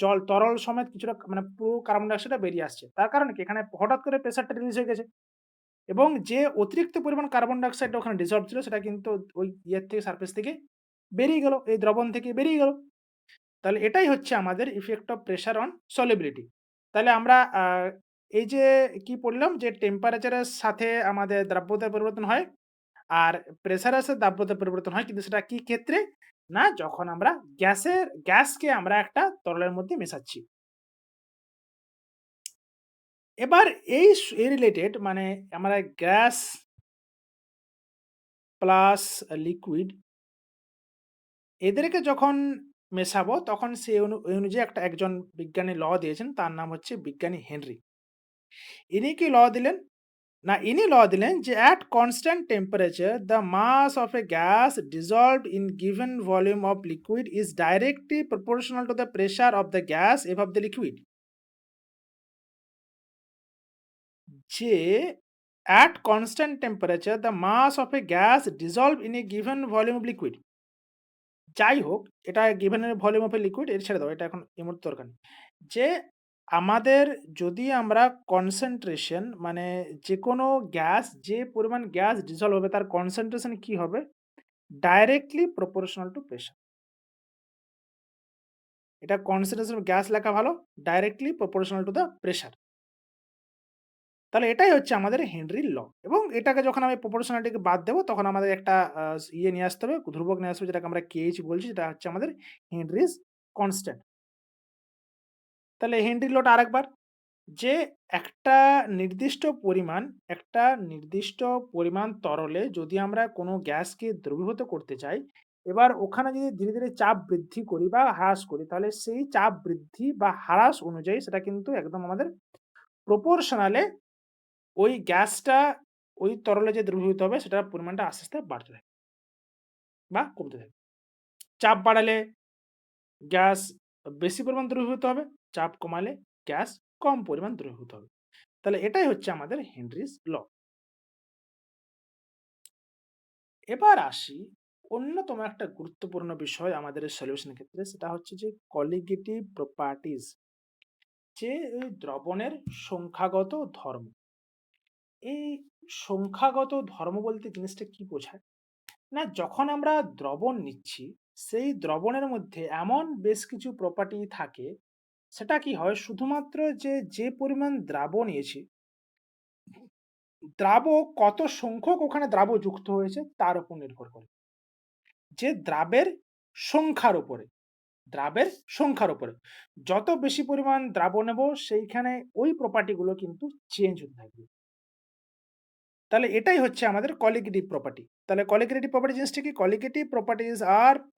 জল তরল সমেত কিছুটা মানে পুরো কার্বন ডাইঅক্সাইডটা বেরিয়ে আসছে। তার কারণ কি? এখানে হঠাৎ করে প্রেশারটা রিলিজ হয়ে গেছে এবং যে অতিরিক্ত পরিমাণ কার্বন ডাইঅক্সাইডটা ওখানে ডিসলভড ছিল সেটা কিন্তু ওই ইয়ের থেকে সারফেস থেকে বেরিয়ে গেল। এই দ্রবণ থেকে বেরিয়ে গেল। তাহলে এটাই হচ্ছে আমাদের effect of pressure on solubility. তাহলে আমরা এই যে কি পড়লাম যে টেম্পারেচারের সাথে আমাদের দ্রাব্যতার পরিবর্তন হয়। আর প্রেশারের সাথে দ্রাব্যতার পরিবর্তন হয়। কিন্তু সেটা কি ক্ষেত্রে? না যখন আমরা গ্যাসকে আমরা একটা তরলের মধ্যে মেশাচ্ছি। এবার এই রিলেটেড মানে আমরা গ্যাস প্লাস লিকুইড এদেরকে যখন মেশাবো তখন ওই অনুযায়ী একজন বিজ্ঞানী দিয়েছেন। তার নাম হচ্ছে বিজ্ঞানী হেনরি। ইনি কি দিলেন? না ইনি দিলেন যে at constant temperature the mass of a gas dissolved in given volume of liquid is directly proportional to the pressure of the gas above the liquid. যে at constant temperature the mass of a gas dissolved in a given volume of liquid. যাই হোক, এটা given এর volume of a liquid এর ছেড়ে দাও। এটা এখন এই মুহূর্তে দরকার নেই। যে আমাদের যদি আমরা কনসেনট্রেশন মানে যেকোনো গ্যাস যে পরিমাণ গ্যাস ডিসলভ হবে তার কনসেনট্রেশন কি হবে? Directly proportional two pressure. এটা কনসেনট্রেশন অফ গ্যাস লেখা ভালো। Directly proportional to the pressure. তাহলে এটাই হচ্ছে আমাদের হেনরির এবং এটাকে যখন আমি প্রপোর্শনালিটিকে বাদ দেব তখন আমাদের একটা ইয়ে নিয়ে আসতে হবে, ধ্রুবক নিয়ে আসতে হবে যেটাকে আমরা KH বলছি, যেটা হচ্ছে আমাদের হেনরিজ কনস্ট্যান্ট। তাহলে হেনরির লটা আরেকবার যে একটা একটা নির্দিষ্ট পরিমাণ তরলে যদি আমরা কোনো গ্যাসকে দ্রবীভূত করতে চাই, এবার ওখানে যদি ধীরে, ধীরে চাপ বৃদ্ধি করি বা হ্রাস করি তাহলে সেই চাপ বৃদ্ধি বা হ্রাস অনুযায়ী সেটা কিন্তু একদম আমাদের প্রপোর্শনালে ওই গ্যাসটা ওই তরলে যে দ্রবীভূত হবে সেটার পরিমাণটা আস্তে, আস্তে বাড়তে থাকে বা কমতে থাকে। চাপ বাড়ালে গ্যাস বেশি পরিমাণ দ্রবীভূত হবে, চাপ কমালে গ্যাস কম পরিমাণ দ্রবীভূত হবে। তাহলে এটাই হচ্ছে আমাদের হেনরিস ল। এবার আসি অন্যতম একটা গুরুত্বপূর্ণ বিষয় আমাদের এই সলিউশনের ক্ষেত্রে, সেটা হচ্ছে যে কলিগেটিভ প্রপার্টিজ, যে এই দ্রবণের সংখ্যাগত ধর্ম। এই সংখ্যাগত ধর্ম বলতে জিনিসটা কি বোঝায়? না যখন আমরা দ্রবণ নিচ্ছি, সেই দ্রবণের মধ্যে এমন বেশ কিছু প্রপার্টি থাকে, সেটা কি হয় শুধুমাত্র যে পরিমাণ দ্রাবণ নিয়েছি, কত সংখ্যক ওখানে যুক্ত হয়েছে তার উপর নির্ভর করে। যে সংখ্যার উপরে, দ্রাবের সংখ্যার উপরে। যত বেশি পরিমাণ দ্রাবণ নেব সেইখানে ওই প্রপার্টি গুলো কিন্তু চেঞ্জ হতে থাকবে। তাহলে এটাই হচ্ছে আমাদের কলিগেটিভ প্রপার্টি। তাহলে কলিগেটিভ প্রপার্টি জিনিসটা কি? Colligative properties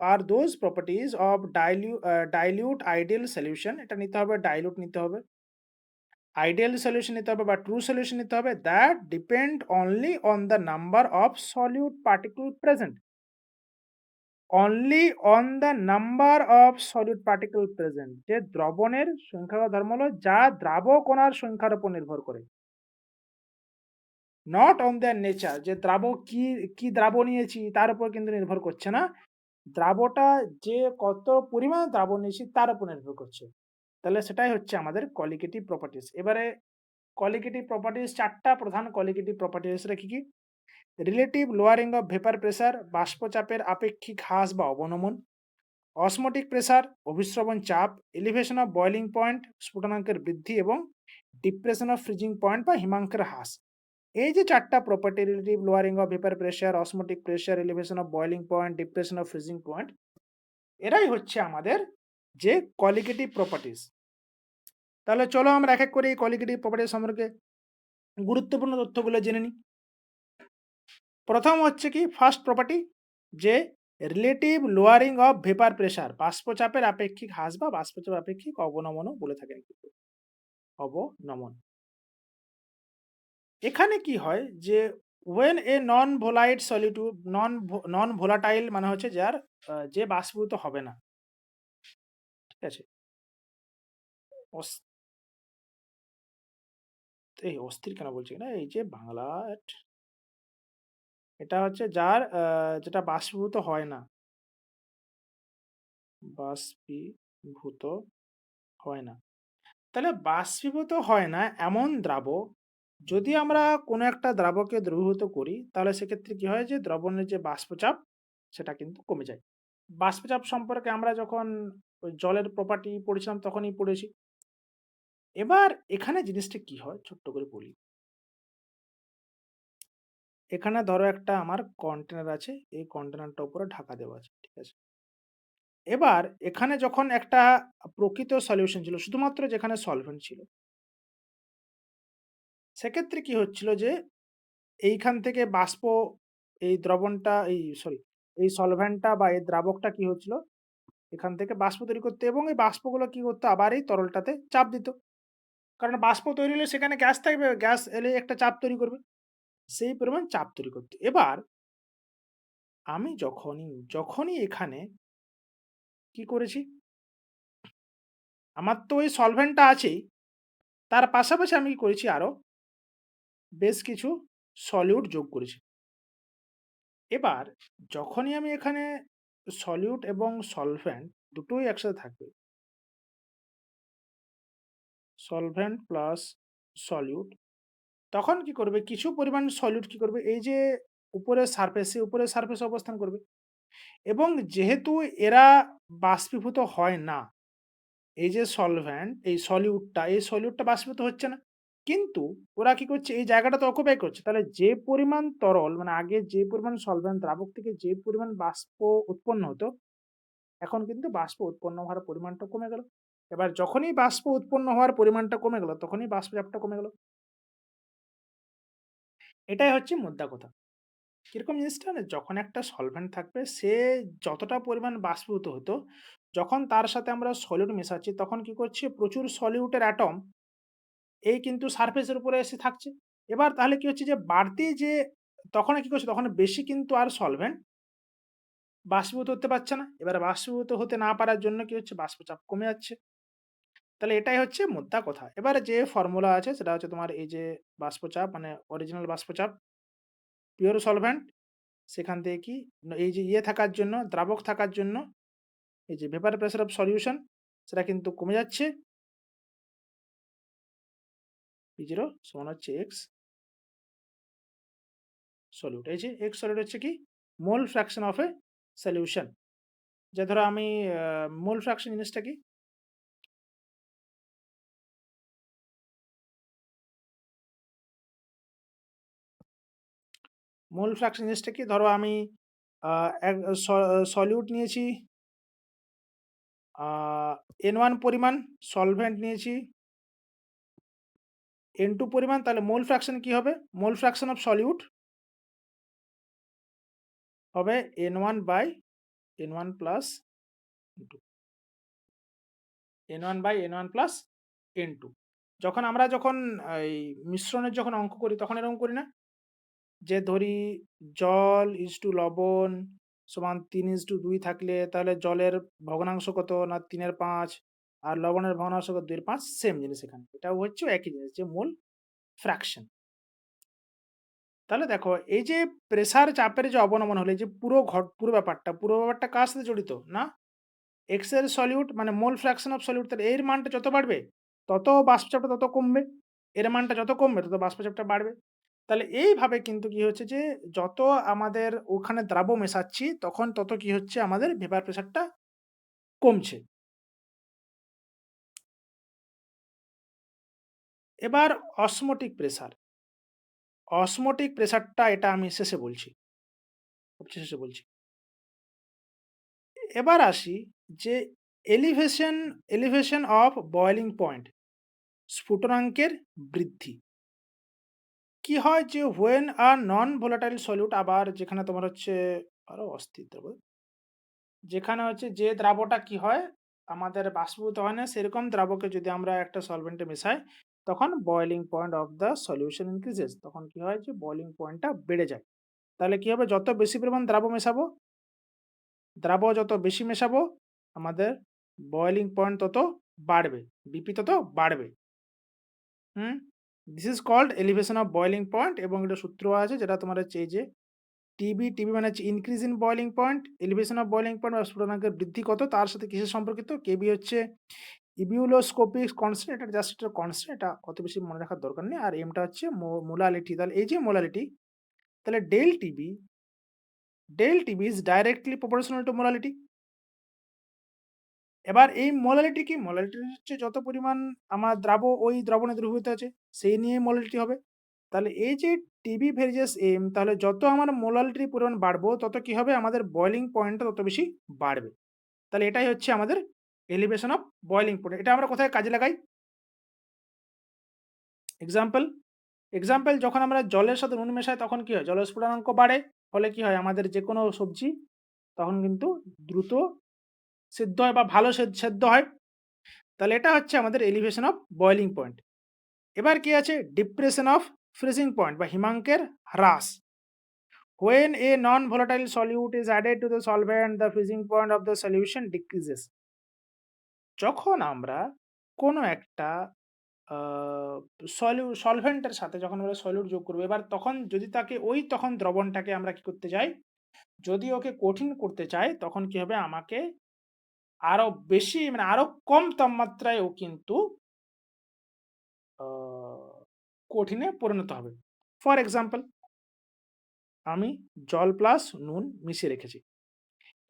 are those properties of dilute ideal solution. এটা নিতে হবে, ডাইলিউট নিতে হবে। আইডিয়াল সলিউশন নিতে হবে বা ট্রু সলিউশন নিতে হবে, that depend only on the number of solute particle present. Only on the number of solid particle present. যে দ্রবণের সংখ্যাগত ধর্ম হলো যা দ্রাবক কণার সংখ্যার উপর নির্ভর করে। নট অন দেয়ার নেচার, যে দ্রাবক কি দ্রাবক নিয়েছি তার উপর কিন্তু নির্ভর করছে না। দ্রাবকটা যে কত পরিমাণ দ্রাবক নিয়েছি তার উপর নির্ভর করছে। তাহলে সেটাই হচ্ছে আমাদের কোয়ালিটেটিভ প্রপার্টিজ। এবারে কোয়ালিটেটিভ প্রপার্টিজ ৪ টা প্রধান কোয়ালিটেটিভ প্রপার্টিজ কি, কি? Relative lowering of vapour pressure, বাষ্পচাপের আপেক্ষিক হ্রাস বা অবনমন। অসমোটিক প্রেসার, অভিস্রবণ চাপ। এলিভেশন অফ বয়লিং পয়েন্ট, স্ফুটনাঙ্কের বৃদ্ধি। এবং ডিপ্রেশন অফ ফ্রিজিং পয়েন্ট বা হিমাঙ্কের হ্রাস। এই যে ৪ টা property, relative lowering of vapour pressure, osmotic pressure, elevation of boiling point, depression of freezing point, এরাই হচ্ছে আমাদের যে কোয়ালিটেটিভ প্রপার্টিজ। তাহলে চলো আমরা এক এক করে এই কোয়ালিটেটিভ প্রপার্টিজ সম্পর্কে গুরুত্বপূর্ণ তথ্যগুলো জেনে নিই। প্রথম হচ্ছে কি, ফার্স্ট প্রপার্টি, যে relative lowering of vapour pressure, বাষ্পচাপের আপেক্ষিক হ্রাস বা বাষ্পচাপ আপেক্ষিক অবনমনও বলে থাকেন। অবনমন, এখানে কি হয় যে when a non volatile solute, non volatile মানে হচ্ছে যার যে বাষ্পীভূত হবে না, ঠিক আছে। অস- এই অস্থির কেন বলছি না, এই যে বাংলা, এটা হচ্ছে যার যেটা বাষ্পীভূত হয় না, বাষ্পীভূত হয় না। তাহলে বাষ্পীভূত হয় না এমন দ্রাবক, যদি আমরা কোনো একটা দ্রাবকে দ্রবীভূত করি তাহলে সেক্ষেত্রে কি হয়, যে দ্রবণের যে বাষ্পচাপ সেটা কিন্তু কমে যায়। বাষ্পচাপ সম্পর্কে আমরা যখন ওই জলের প্রপার্টি পড়েছিলাম তখনই পড়েছি। এবার এখানে জিনিসটা কি হয় ছোট্ট করে বলি। এখানে ধরো একটা আমার কন্টেনার আছে, এই কন্টেনারটা উপরে ঢাকা দেওয়া আছে, ঠিক আছে। এবার এখানে যখন একটা প্রকৃত সলিউশন ছিল, শুধুমাত্র যেখানে সলভেন্ট ছিল, সেক্ষেত্রে কি হচ্ছিল যে এইখান থেকে বাষ্প, এই দ্রবণটা, এই সলভেন্টটা বা এই দ্রাবকটা কি হচ্ছিল, এখান থেকে বাষ্প তৈরি করতে, এবং এই বাষ্পগুলো কি করতো, আবার এই তরলটাতে চাপ দিত। কারণ বাষ্প তৈরি হলে সেখানে গ্যাস থাকবে, গ্যাস এলে একটা চাপ তৈরি করবে, সেই পরিমাণ চাপ তৈরি করতো। এবার আমি যখনই যখনই এখানে কি করেছি, আমার তো ওই সলভেন্টটা আছেই, তার পাশাপাশি আমি কি করেছি, আরো বেশ কিছু সলিউট যোগ করেছি। এবার যখনই আমি এখানে সলিউট এবং সলভেন্ট দুটোই একসাথে থাকবে, সলভেন্ট প্লাস সলিউট, তখন কি করবে, কিছু পরিমাণ সলিউট কি করবে, এই যে উপরের সারফেসে অবস্থান করবে। এবং যেহেতু এরা বাষ্পীভূত হয় না, এই যে সলভেন্ট, এই সলিউটটা বাষ্পীভূত হচ্ছে না, কিন্তু ওরা কি করছে, এই জায়গাটা তো অকুপাই করছে। তাহলে যে পরিমাণ তরল, মানে আগে যে পরিমাণ সলভেন্ট দ্রাবক থেকে যে পরিমাণ বাষ্প উৎপন্ন হতো, এখন কিন্তু বাষ্প উৎপন্ন হওয়ার পরিমাণটা কমে গেল। এবার যখনই বাষ্প উৎপন্ন হওয়ার পরিমাণটা কমে গেল, তখনই বাষ্পচাপটা কমে গেল। এটাই হচ্ছে মোদ্দা কথা। কিরকম জিনিসটা না, যখন একটা সলভেন্ট থাকবে সে যতটা পরিমাণ বাষ্পীভূত হতো, যখন তার সাথে আমরা সলিউট মেশাচ্ছি তখন কি করছে, প্রচুর সলিউটের অ্যাটম এই কিন্তু সারফেসের উপরে এসে থাকছে। এবার তাহলে কি হচ্ছে, যে বাড়তি যে, তখন কি করছে, তখন বেশি কিন্তু আর সলভেন্ট বাষ্পীভূত হতে পারছে না। এবার বাষ্পীভূত হতে না পারার জন্য কি হচ্ছে, বাষ্পচাপ কমে যাচ্ছে। তাহলে এটাই হচ্ছে মোদ্দা কথা। এবারে যে ফর্মুলা আছে সেটা হচ্ছে তোমার এই যে বাষ্পচাপ, মানে অরিজিনাল বাষ্পচাপ, পিওর সলভেন্ট, সেখান থেকে কি, এই যে থাকার জন্য, দ্রাবক থাকার জন্য, এই যে ভেপার প্রেসার অফ সলিউশন সেটা কিন্তু কমে যাচ্ছে। P0 সমান হচ্ছে এক্স সলিউট। এই যে এক্স সলিউট হচ্ছে কি, মোল ফ্র্যাকশন অফ এ সলিউশন। যে ধরো আমি মোল ফ্র্যাকশন জিনিসটা কি, মোল ফ্র্যাকশন জিনিসটা কি, ধরো আমি এক সলিউট নিয়েছি N1 পরিমাণ, সলভেন্ট নিয়েছি N2 পরিমাণ, তাহলে মোল ফ্র্যাকশন কি হবে, মোল ফ্র্যাকশন অফ সলিউট হবে N1 by N1 plus N2, N1 by N1 plus N2। যখন এই মিশ্রণের যখন অঙ্ক করি তখন এরকম করি না, যে ধরি জল লবণ সমান 3:2 থাকলে তাহলে জলের ভগ্নাংশ কত না 3/5, আর লবণের ভগ্নাংশ কত 2/5, সেম জিনিস এখানে, এটাও হচ্ছে একই জিনিস, যে মোল ফ্র্যাকশন। তাহলে দেখো এই যে প্রেসার চাপের যে অবনমন হলো, এই যে পুরো ব্যাপারটা কার সাথে জড়িত? না এক্স এর সলিউট মানে মোল ফ্র্যাকশন অফ সলিউট, তাহলে এর মানটা যত বাড়বে, তত বাষ্পচাপটা তত কমবে। এর মানটা যত কমবে তত বাষ্পচাপটা বাড়বে। তাহলে এইভাবে কিন্তু কি হচ্ছে যে যত আমাদের ওখানে দ্রাব্য মেশাচ্ছি তখন তত কি হচ্ছে আমাদের ভেপার প্রেশারটা কমছে। এবার অসমোটিক প্রেশার। অসমোটিক প্রেশারটা এটা আমি শেষে বলছি, সবচেয়ে শেষে বলছি। এবার আসি যে এলিভেশন অফ বয়েলিং পয়েন্ট, স্ফুটনাঙ্কের বৃদ্ধি। কি হয় যে when a non volatile solute, আবার যেখানে তোমার হচ্ছে আরো অস্থির দ্রব, যেখানে হচ্ছে যে দ্রাবটা কি হয় আমাদের বাষ্পীভূত হয় না সেরকম দ্রাবকে যদি আমরা একটা সলভেন্টে মেশাই তখন boiling point of the solution increases, তখন কি হয় যে বয়েলিং পয়েন্টটা বেড়ে যায়। তাহলে কি হবে, যত বেশি পরিমাণ দ্রাব্য যত বেশি মেশাবো আমাদের বয়েলিং পয়েন্ট তত বাড়বে, বিপি তত বাড়বে। Hmm, this is called elevation of boiling point, এবং এটা সূত্র আছে যেটা তোমার হচ্ছে এই যে টিবি মানে হচ্ছে increase in boiling point, elevation of boiling point বা স্ফুটনাঙ্কের বৃদ্ধি কত তার সাথে কিসের সম্পর্কিত, কেবি হচ্ছে ইবিউলোস্কোপিক কনস্ট্যান্ট, এটা জাস্ট একটা কনস্ট্যান্ট, এটা অত বেশি মনে রাখার দরকার নেই। আর এমটা হচ্ছে মোলালিটি, তাহলে এই যে মোলালিটি, তাহলে del Tb is directly proportional to molality. এবার এই মোলালিটি কি, মোলালিটি হচ্ছে যত পরিমাণ আমার ওই দ্রবণে দ্রবীভূত আছে সেই নিয়ে মোলালিটি হবে। তাহলে এই যে টিবি ভেরিজেস এম, তাহলে যত আমার মোলালিটির পরিমাণ বাড়বো তত কি হবে আমাদের বয়েলিং পয়েন্টটা তত বেশি বাড়বে। তাহলে এটাই হচ্ছে আমাদের এলিভেশন অফ বয়েলিং পয়েন্ট। এটা আমরা কোথায় কাজে লাগাই? এক্সাম্পল এক্সাম্পল যখন আমরা জলের সাথে নুন মেশাই তখন কি হয়, জলের স্ফুটনাঙ্ক বাড়ে, ফলে কি হয় আমাদের যে কোনো সবজি তখন কিন্তু দ্রুত সিদ্ধ হয় বা ভালো সেদ্ধ হয়। তাহলে এটা হচ্ছে আমাদের এলিভেশন অফ বয়েলিং পয়েন্ট। এবার কি আছে, ডিপ্রেশন অফ ফ্রিজিং পয়েন্ট বা হিমাঙ্কের হ্রাস। When a non-volatile solute is added to the solvent, the freezing point of the solution decreases. যখন আমরা কোনো একটা সলভেন্টের সাথে যখন আমরা সলিউট যোগ করবো, এবার তখন যদি তাকে তখন দ্রবণটাকে আমরা কি করতে চাই, যদি ওকে কঠিন করতে চাই তখন কি হবে, আমাকে আরো বেশি মানে আরো কম তাপমাত্রায় ও কিন্তু আহ, কঠিনে পরিণত হবে। ফর এক্সাম্পল আমি জল প্লাস নুন মিশিয়ে রেখেছি,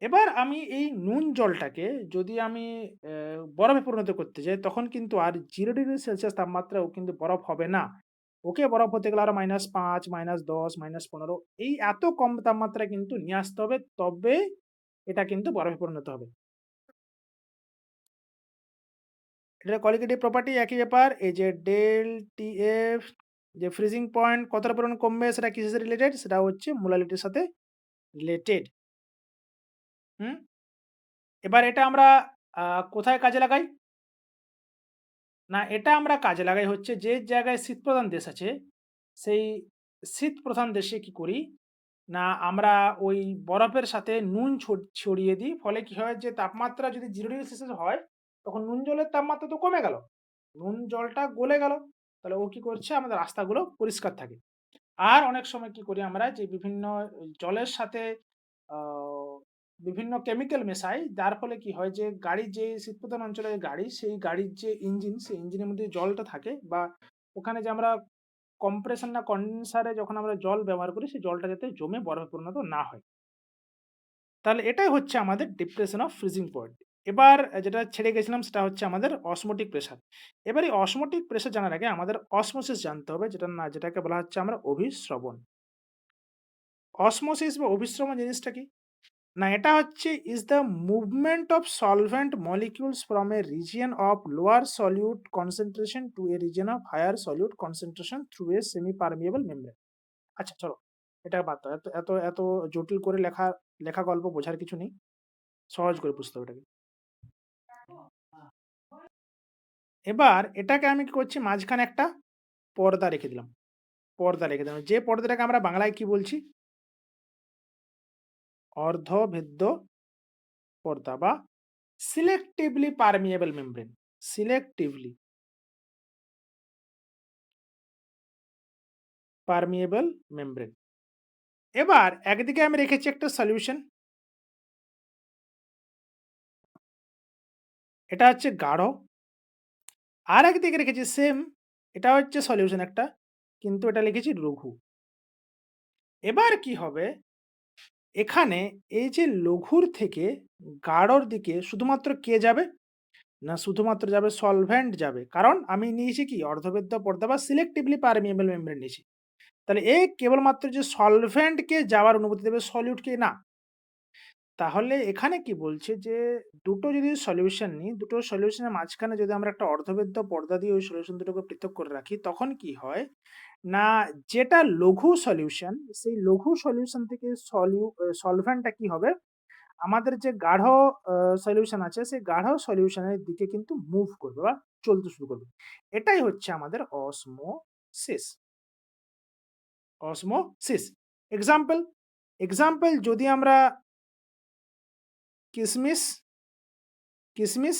এবার আমি এই নুন জলটাকে যদি আমি বরফে পরিণত করতে যাই তখন কিন্তু আর 0°C তাপমাত্রায় ও কিন্তু বরফ হবে না। ওকে বরফ হতে গেলে আরো -5, -10, -15 এই এত কম তাপমাত্রায় কিন্তু নিয়ে আসতে হবে, তবে এটা কিন্তু বরফে পরিণত হবে। এটার কোয়ালিটেটিভ প্রপার্টি একই ব্যাপার। এই যে ΔTF যে ফ্রিজিং পয়েন্ট কতটা পরিমাণ কমবে সেটা কিসের সাথে রিলেটেড, সেটা হচ্ছে মোলালিটির সাথে রিলেটেড। হুম, এবার এটা আমরা কোথায় কাজে লাগাই? না, এটা আমরা কাজে লাগাই হচ্ছে যে জায়গায় শীতপ্রধান দেশ আছে, সেই শীতপ্রধান দেশে কি করি, না আমরা ওই বরফের সাথে নুন ছড়িয়ে দিই। ফলে কি হয় যে তাপমাত্রা যদি 0°C হয়, তখন নুন জলের তাপমাত্রা তো কমে গেল। নুন জলটা গলে গেল। তাহলে ও কি করছে আমাদের রাস্তাগুলো পরিষ্কার থাকে। আর অনেক সময় কি করি আমরা যে বিভিন্ন জলের সাথে আ বিভিন্ন কেমিক্যাল মেশাই। যার ফলে কি হয় যে গাড়ির যে শীতপ্রধান অঞ্চলের গাড়ি, সেই গাড়ির যে ইঞ্জিন, সেই ইঞ্জিনের মধ্যে জলটা থাকে বা ওখানে যে আমরা কম্প্রেসর না কনডেন্সার এ যখন আমরা জল ব্যবহার করি, সেই জলটা যাতে জমে বরফে পরিণত না হয়। তাহলে এটাই হচ্ছে আমাদের ডিপ্রেশন অফ ফ্রিজিং পয়েন্ট। এবার যেটা ছেড়ে গেছিলাম সেটা হচ্ছে আমাদের অসমোটিক প্রেশার। এবার এই অসমোটিক প্রেশার জানার আগে আমাদের অসমোসিস জানতে হবে, যেটাকে বলা হচ্ছে আমরা অভিস্রবণ। অসমোসিস বা অভিস্রবণ জিনিসটা কি? না, এটা হচ্ছে is the movement of solvent molecules from a region of lower solute concentration to a region of higher solute concentration through a semi permeable membrane. আচ্ছা চলো, এটা বাদ দাও। এত এত এত জটিল করে লেখা লেখা গল্প বোঝার কিছু নেই। সহজ করে বুঝতে হবে এটাকে। এবার এটাকে আমি কি করছি, মাঝখানে একটা পর্দা রেখে দিলাম। যে পর্দাটাকে আমরা বাংলায় কি বলছি? অর্ধভেদ্য পর্দা বা selectively permeable membrane. Selectively permeable membrane. এবার একদিকে আমি রেখেছি একটা সলিউশন, এটা হচ্ছে গাঢ়। আর একদিকে রেখেছি সেম, এটা হচ্ছে সলিউশন একটা, কিন্তু এটা লিখেছি লঘু। এবার কি হবে, এখানে এই যে লঘুর থেকে গাঢ়র দিকে শুধুমাত্র কে যাবে? না শুধুমাত্র যাবে সলভেন্ট যাবে। কারণ আমি নিয়েছি কি অর্ধবেদ্য পর্দা বা সিলেক্টিভলি পারমিয়েবল মেমব্রেন নিয়েছি। তাহলে এ কেবলমাত্র যে সলভেন্টকে যাওয়ার অনুমতি দেবে, সলিউটকে না। তাহলে এখানে কি বলছে যে দুটো যদি সলিউশন নিই, দুটো সলিউশনের মাঝখানে যদি আমরা একটা অর্ধবেদ্য পর্দা দিয়ে ওই সলিউশন দুটোকে পৃথক করে রাখি, তখন কি হয় না, যেটা লঘু সলিউশন, সেই লঘু সলিউশন থেকে সলভেন্টটা কি হবে, আমাদের যে গাঢ় সলিউশন আছে সেই গাঢ় সলিউশনের দিকে কিন্তু মুভ করবে বা চলতে শুরু করবে। এটাই হচ্ছে আমাদের অসমোসিস। অসমোসিস। এক্সাম্পল, যদি আমরা কিসমিস কিসমিস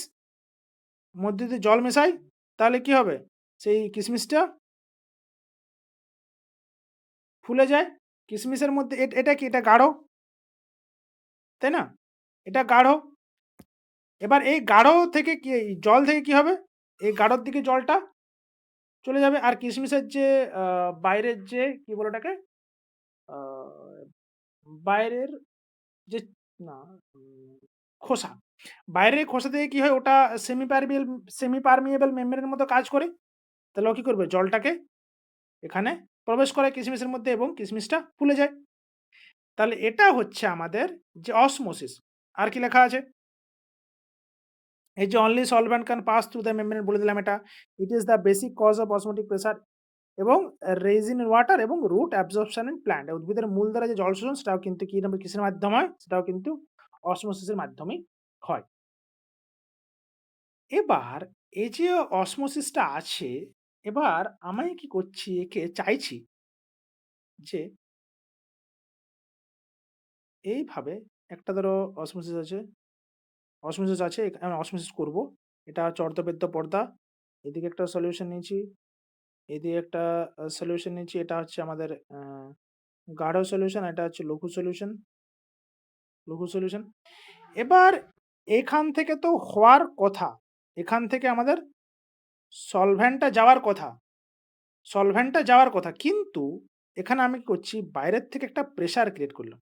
মধ্যে যদি জল মেশাই, তাহলে কি হবে? সেই কিসমিসটা ফুলে যায়। কিসমিসের মধ্যে এটা কি? এটা গাঢ়, তাই না? এটা গাঢ়। এবার এই গাঢ় থেকে কি, এই জল থেকে কি হবে? এই গাঢ়র দিকে জলটা চলে যাবে। আর কিশমিশের যে বাইরের যে কি বলে ওটাকে? আ বাইরের যে না খোসা। বাইরের খোসা থেকে কি হয়? ওটা সেমি পারমিয়েবল মেমব্রেন এর মতো কাজ করে। তাহলে ও কি করবে? জলটাকে এখানে প্রবেশ করায় কিশমিশের মধ্যে এবং কিশমিশটা ফুলে যায়। তাহলে এটা হচ্ছে আমাদের যে অসমোসিস। আর কি লেখা আছে? এই যে only solvent can pass through the membrane বলে দিলাম এটা। It is the basic cause of osmotic pressure এবং রেইজিন ইন ওয়াটার এবং রুট অ্যাবজর্পশন ইন প্ল্যান্ট। উদ্ভিদের মূল দ্বারা যে জল শোষণ সেটাও কিন্তু কিসের মাধ্যমে হয়? সেটাও কিন্তু অসমোসিসের মাধ্যমেই হয়। এবার এই যে অসমোসিসটা আছে, এবার আমি কি করছি, একে চাইছি যে এইভাবে একটা ধরো অসমোসিস আছে, আমি অসমোসিস করব। এটা হচ্ছে অর্ধবেদ্য পর্দা। এদিকে একটা সলিউশন নিয়েছি, এদিকে একটা সলিউশন নিয়েছি। এটা হচ্ছে আমাদের গাঢ় সলিউশন, এটা হচ্ছে লঘু সলিউশন। এবার এখান থেকে তো হওয়ার কথা, এখান থেকে আমাদের সলভেন্টটা যাওয়ার কথা, কিন্তু এখানে আমি কি করছি, বাইরের থেকে একটা প্রেশার ক্রিয়েট করলাম।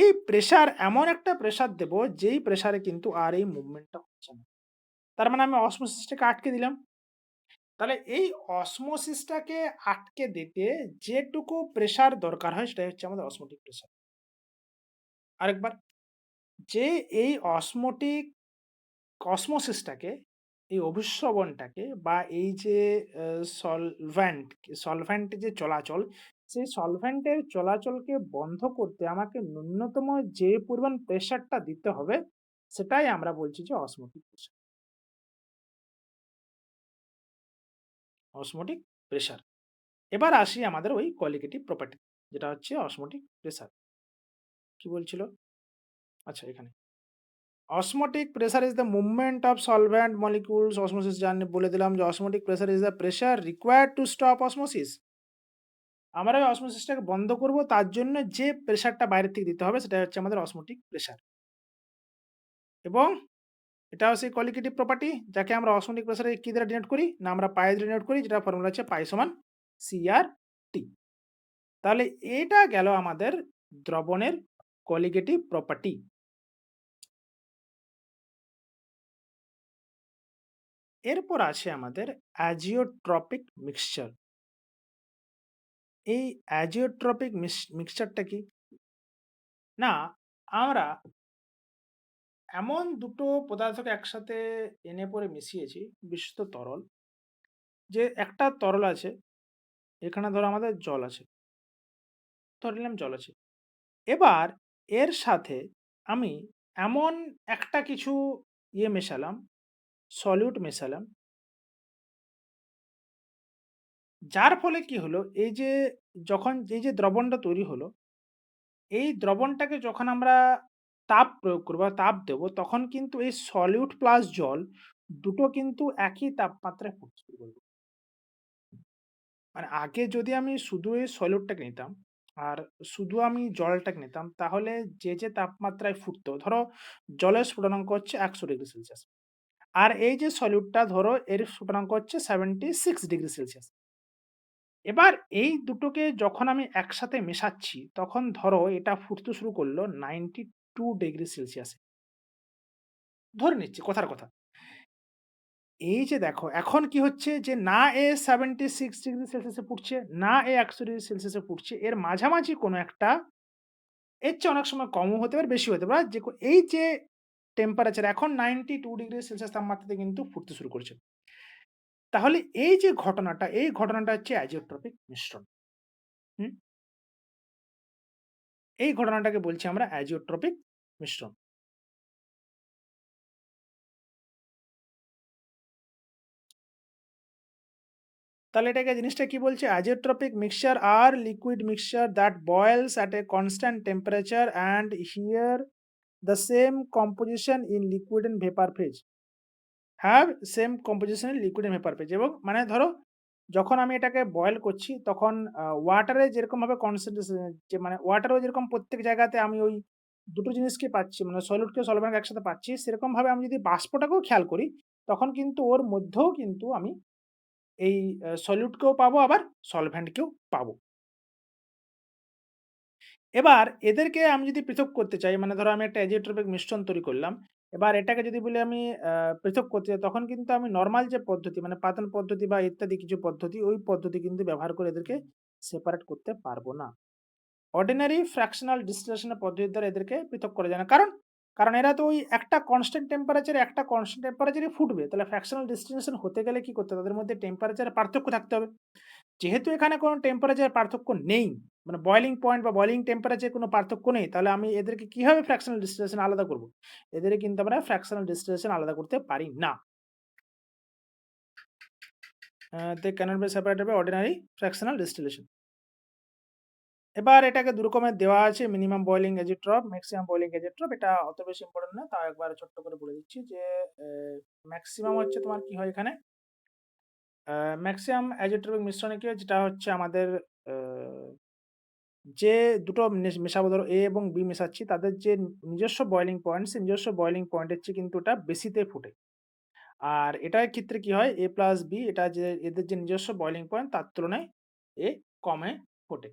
এই প্রেশার এমন একটা প্রেশার দেব, যেই প্রেশারে কিন্তু আর এই মুভমেন্টটা হচ্ছে না। তার মানে আমি অসমোসিসটাকে আটকে দিলাম। তাহলে এই অসমোসিসটাকে আটকে দিতে যেটুকু প্রেশার দরকার হয় সেটাই হচ্ছে আমাদের অসমোটিক প্রেশার। আরেকবার, যে এই অসমোসিসটাকে, এই অভিস্রবণটাকে বা এই যে আ সলভ্যান্ট সলভ্যান্টের যে চলাচল, সেই সলভ্যান্টের চলাচলকে বন্ধ করতে আমাকে ন্যূনতম যে পরিমাণ প্রেশারটা দিতে হবে, সেটাই আমরা বলছি যে অসমোটিক প্রেশার। Osmotic pressure. এবার আসি আমাদের ওই কোয়ালিটেটিভ প্রপার্টি, যেটা হচ্ছে অসমোটিক প্রেশার। কি বলছিল? আচ্ছা এখানে। Osmotic pressure is the movement of solvent molecules osmosis জানি বলে দিলাম যে osmotic pressure is the pressure required to stop osmosis. আমরা ওই অসমোসিসটাকে বন্ধ করব, তার জন্য যে প্রেশারটা বাইরে থেকে দিতে হবে সেটা হচ্ছে আমাদের অসমোটিক প্রেশার। এবং এটাও সেই কোয়ালিটেটিভ প্রপার্টি, যাকে আমরা অসমোটিক প্রেশারে কি দ্বারা ডিনোট করি? না আমরা পাই দিয়ে ডিনোট করি, যেটা ফর্মুলা হচ্ছে পাই সমান CRT। তাহলে এটা গেল আমাদের দ্রবণের কোয়ালিটেটিভ প্রপার্টি। এরপর আছে আমাদের অ্যাজিওট্রপিক মিক্সচার। এই অ্যাজিওট্রপিক মিক্সচারটা কি? না, আমরা এমন দুটো পদার্থকে একসাথে এনে পরে মিশিয়েছি, বিশুদ্ধ তরল। যে একটা তরল আছে, এখানে ধরো আমাদের জল আছে। ধরে নিলাম জল আছে। এবার এর সাথে আমি এমন একটা কিছু মেশালাম, সলিউট মেশালাম, যার ফলে কি হলো, এই যে যখন এই যে দ্রবণটা তৈরি হলো, এই দ্রবণটাকে যখন আমরা তাপ প্রয়োগ করব বা তাপ দেব, তখন কিন্তু এই সলিউট প্লাস জল দুটো কিন্তু একই তাপমাত্রায় ফুটতে শুরু করবে। মানে আগে যদি আমি শুধু এই সলিউডটাকে নিতাম, আর শুধু আমি জলটাকে নিতাম, তাহলে যে তাপমাত্রায় ফুটতো, ধরো জলের স্ফুটনাঙ্ক হচ্ছে ১০০°C। আর এই যে সলিউডটা ধরো এর স্ফুটনাঙ্ক হচ্ছে 76°C। এবার এই দুটোকে যখন আমি একসাথে মেশাচ্ছি, তখন ধরো এটা ফুটতে শুরু করলো 92°C। ধরে নিচ্ছি কথার কথা। এই যে দেখো এখন কি হচ্ছে যে না এ 76°C এ ফুটছে, না এ ১০০°C এ ফুটছে। এর মাঝামাঝি কোনো একটা, এর চেয়ে অনেক সময় কমও হতে পারে, বেশিও হতে পারে। এই যে টেম্পারেচার এখন 92°C তাপমাত্রাতে কিন্তু ফুটতে শুরু করেছে। তাহলে এই যে ঘটনাটা, এই ঘটনাটা হচ্ছে অ্যাজিওট্রপিক মিশ্রণ। হুম? এই ঘটনাটাকে বলছি আমরা অ্যাজিওট্রপিক মিশ্রণ। তাহলে এটাকে জিনিসটা কি বলছে? Azeotropic mixture are liquid mixture that boils at a constant temperature and here the same composition in liquid and vapor phase. Have same composition in liquid and vapor phase, এবং মানে ধরো যখন আমি এটাকে বয়েল করছি তখন ওয়াটারে যেরকমভাবে কনসেনট্রেশন, যে মানে ওয়াটারেও যেরকম প্রত্যেক জায়গাতে আমি ওই দুটো জিনিসকে পাচ্ছি, মানে সলিডকে সলভেন্ট একসাথে পাচ্ছি, সেরকমভাবে আমি যদি বাষ্পটাকেও খেয়াল করি, তখন কিন্তু ওর মধ্যেও কিন্তু আমি এই সলিউটকেও পাবো, আবার সলভ্যান্টকেও পাবো। এবার এদেরকে আমি যদি পৃথক করতে চাই, মানে ধরো আমি একটা অ্যাজিওট্রপিক মিশ্রণ তৈরি করলাম। এবার এটাকে যদি বলি আমি পৃথক করতে চাই, তখন কিন্তু আমি নরমাল যে পদ্ধতি, মানে পাতন পদ্ধতি বা ইত্যাদি কিছু পদ্ধতি, ওই পদ্ধতি কিন্তু ব্যবহার করে এদেরকে সেপারেট করতে পারবো না। অর্ডিনারি ফ্র্যাকশনাল ডিস্টিলেশন এর পদ্ধতির দ্বারা এদেরকে পৃথক করা যায় না। কারণ এরা তো ওই একটা কনস্ট্যান্ট টেম্পারেচারে ফুটবে। তাহলে ফ্র্যাকশনাল ডিস্টিলেশন হতে গেলে কি করতে হবে? তাদের মধ্যে টেম্পারেচারের পার্থক্য থাকতে হবে। যেহেতু এখানে কোনো টেম্পারেচার পার্থক্য নেই, মানে বয়লিং পয়েন্ট বা বয়লিং টেম্পারেচার কোনো পার্থক্য নেই, তাহলে আমি এদেরকে কিভাবে ফ্র্যাকশনাল ডিস্টিলেশন আলাদা করব? এদের কিন্তু আমরা ফ্র্যাকশনাল ডিস্টিলেশন আলাদা করতে পারি না। they cannot be separated by ordinary fractional distillation. এবার এটাকে ২ রকমের দেওয়া আছে, মিনিমাম বয়লিং এজিট্রপ, ম্যাক্সিমাম বয়লিং এজিট্রপ। এটা অত বেশি ইম্পোর্টেন্ট না। তাও একবার ছোট্ট করে বলে দিচ্ছি যে ম্যাক্সিমাম হচ্ছে তোমার কি হয় এখানে, ম্যাক্সিমাম এজিট্রপিক মিশ্রণে কি হয়, যেটা হচ্ছে আমাদের আ যে দুটো মেশাবো, ধরো A এবং B মেশাচ্ছি, তাদের যে নিজস্ব বয়লিং পয়েন্ট, সেই নিজস্ব বয়লিং পয়েন্টের চেয়ে কিন্তু ওটা বেশিতে ফুটে। আর এটার ক্ষেত্রে কি হয়, A প্লাস B, এটা যে এদের যে নিজস্ব বয়লিং পয়েন্ট, তার তুলনায় A কমে ফোটে।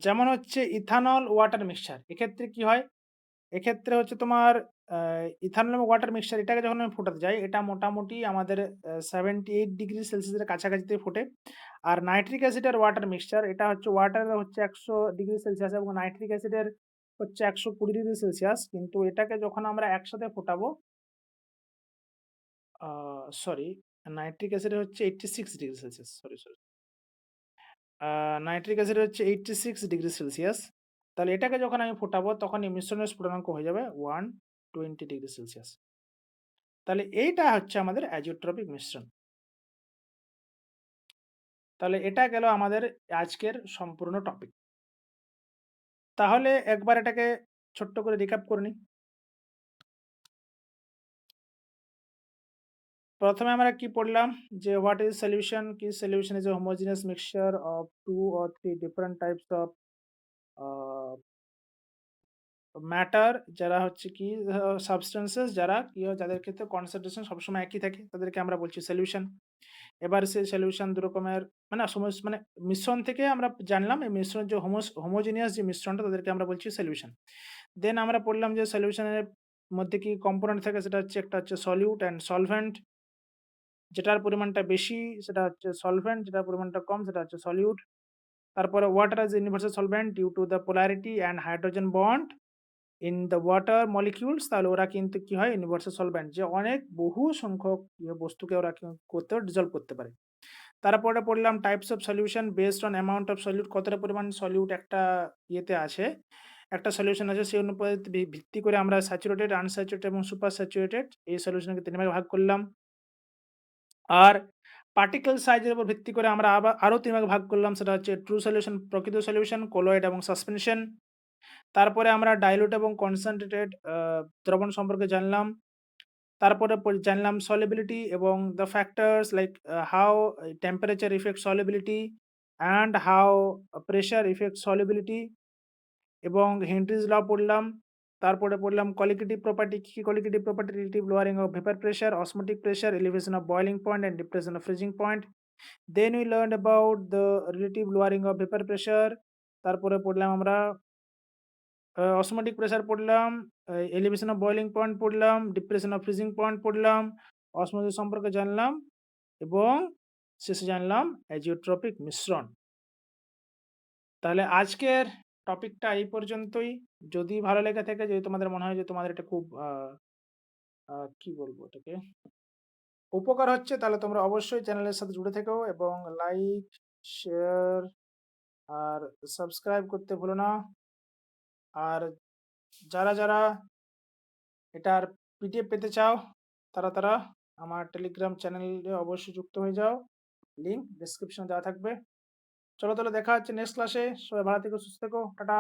যেমন হচ্ছে ইথানল ওয়াটার মিক্সচার। এক্ষেত্রে কি হয়? এক্ষেত্রে হচ্ছে তোমার আ ইথানল এবং ওয়াটার মিক্সচার, এটাকে যখন আমি ফোটাতে যাই, এটা মোটামুটি আমাদের 78°C এর কাছাকাছিতে ফোটে। আর নাইট্রিক অ্যাসিড আর ওয়াটার মিক্সচার, এটা হচ্ছে ওয়াটারের হচ্ছে ১০০°C এবং নাইট্রিক অ্যাসিডের হচ্ছে ১২০°C। কিন্তু এটাকে যখন আমরা একসাথে ফোটাবো, আ সরি, নাইট্রিক অ্যাসিডের হচ্ছে 86°C। সরি। আ নাইট্রিক অ্যাসিড হচ্ছে 86°C। তাহলে এটাকে যখন আমি ফোটাবো, তখন এই মিশ্রণের স্ফুটনাঙ্ক হয়ে যাবে 120°C। তাহলে এইটা হচ্ছে আমাদের অ্যাজিওট্রপিক মিশ্রণ। তাহলে এটা গেল আমাদের আজকের সম্পূর্ণ টপিক। তাহলে একবার এটাকে ছোট্ট করে রিক্যাপ করে নিই। প্রথমে আমরা কি পড়লাম যে হোয়াট ইজ সলিউশন? কি solution is a homogeneous mixture of 2 or 3 different types of a matter, যারা হচ্ছে কি সাবস্টেন্সেস, যারা কি হয়, যাদের ক্ষেত্রে কনসেন্ট্রেশন সবসময় একই থাকে, তাদেরকে আমরা বলছি সলিউশন। এবার সেই সলিউশন ২ রকমের, মানে মানে মিশ্রণ থেকে আমরা জানলাম এই মিশ্রণ যে হোমোজেনিয়াস যে মিশ্রণটা, তাদেরকে আমরা বলছি সলিউশন। দেন আমরা পড়লাম যে সলিউশনের মধ্যে কি কম্পোনেন্ট থাকে, সেটা হচ্ছে একটা হচ্ছে সলিউট অ্যান্ড সলভেন্ট। যেটার পরিমাণটা বেশি সেটা হচ্ছে সলভেন্ট, যেটার পরিমাণটা কম সেটা হচ্ছে সলিউট। তারপরে water is universal solvent due to the polarity and hydrogen bond in the water molecules. তাহলে ওরা কিন্তু কি হয়, ইউনিভার্সাল সলভেন্ট, যে অনেক বহু সংখ্যক বস্তুকে ওরা করতেও ডিজলভ করতে পারে। তারপরে পড়লাম types of solution based on amount of solute, কতটা পরিমাণ সলিউট একটা ইয়েতে আছে, একটা সলিউশন আছে, সেই অনুপাতে ভিত্তি করে আমরা স্যাচুরেটেড, আনস্যাচুরেটেড এবং সুপার স্যাচুরেটেড এই সলিউশনকে ৩ ভাগে ভাগ করলাম। আর পার্টিকেল সাইজের উপর ভিত্তি করে আমরা আরো ৩ ভাগে ভাগ করলাম, সেটা হচ্ছে ট্রু সলিউশন, প্রকৃত সলিউশন, কলয়েড এবং সাসপেনশন। তারপরে আমরা ডাইলুট এবং কনসেনট্রেটেড দ্রবণ সম্পর্কে জানলাম। তারপরে জানলাম solubility এবং the factors like how temperature affects solubility and how pressure affects solubility এবং হেনরিজ ল পড়লাম। তারপরে পড়লাম colligative property কি, কি colligative property? Relative lowering of vapor pressure, osmotic pressure, elevation of boiling point and depression of freezing point. Then we learned about the relative lowering of vapor pressure. তারপরে পড়লাম আমরা osmotic pressure পড়লাম, elevation of boiling point পড়লাম, depression of freezing point পড়লাম, osmosis সম্পর্কে জানলাম এবং শেষে জানলাম azeotropic মিশ্রণ। তাহলে আজকের টপিকটা এই পর্যন্তই। যদি ভালো লেগে থাকে, যদি তোমাদের মনে হয় যে তোমাদের এটা খুব কি বলবো এটাকে, উপকার হচ্ছে, তাহলে তোমরা অবশ্যই চ্যানেলের সাথে জুড়ে থেকো এবং লাইক, শেয়ার আর সাবস্ক্রাইব করতে ভুলো না। আর যারা এটার পিডিএফ পেতে চাও তারা আমার টেলিগ্রাম চ্যানেলে অবশ্যই যুক্ত হয়ে যাও। লিংক ডেসক্রিপশনে দেওয়া থাকবে। চলো তাহলে দেখা হচ্ছে নেক্সট ক্লাসে। সবাই ভালো থেকো, সুস্থ থেকো। টাটা।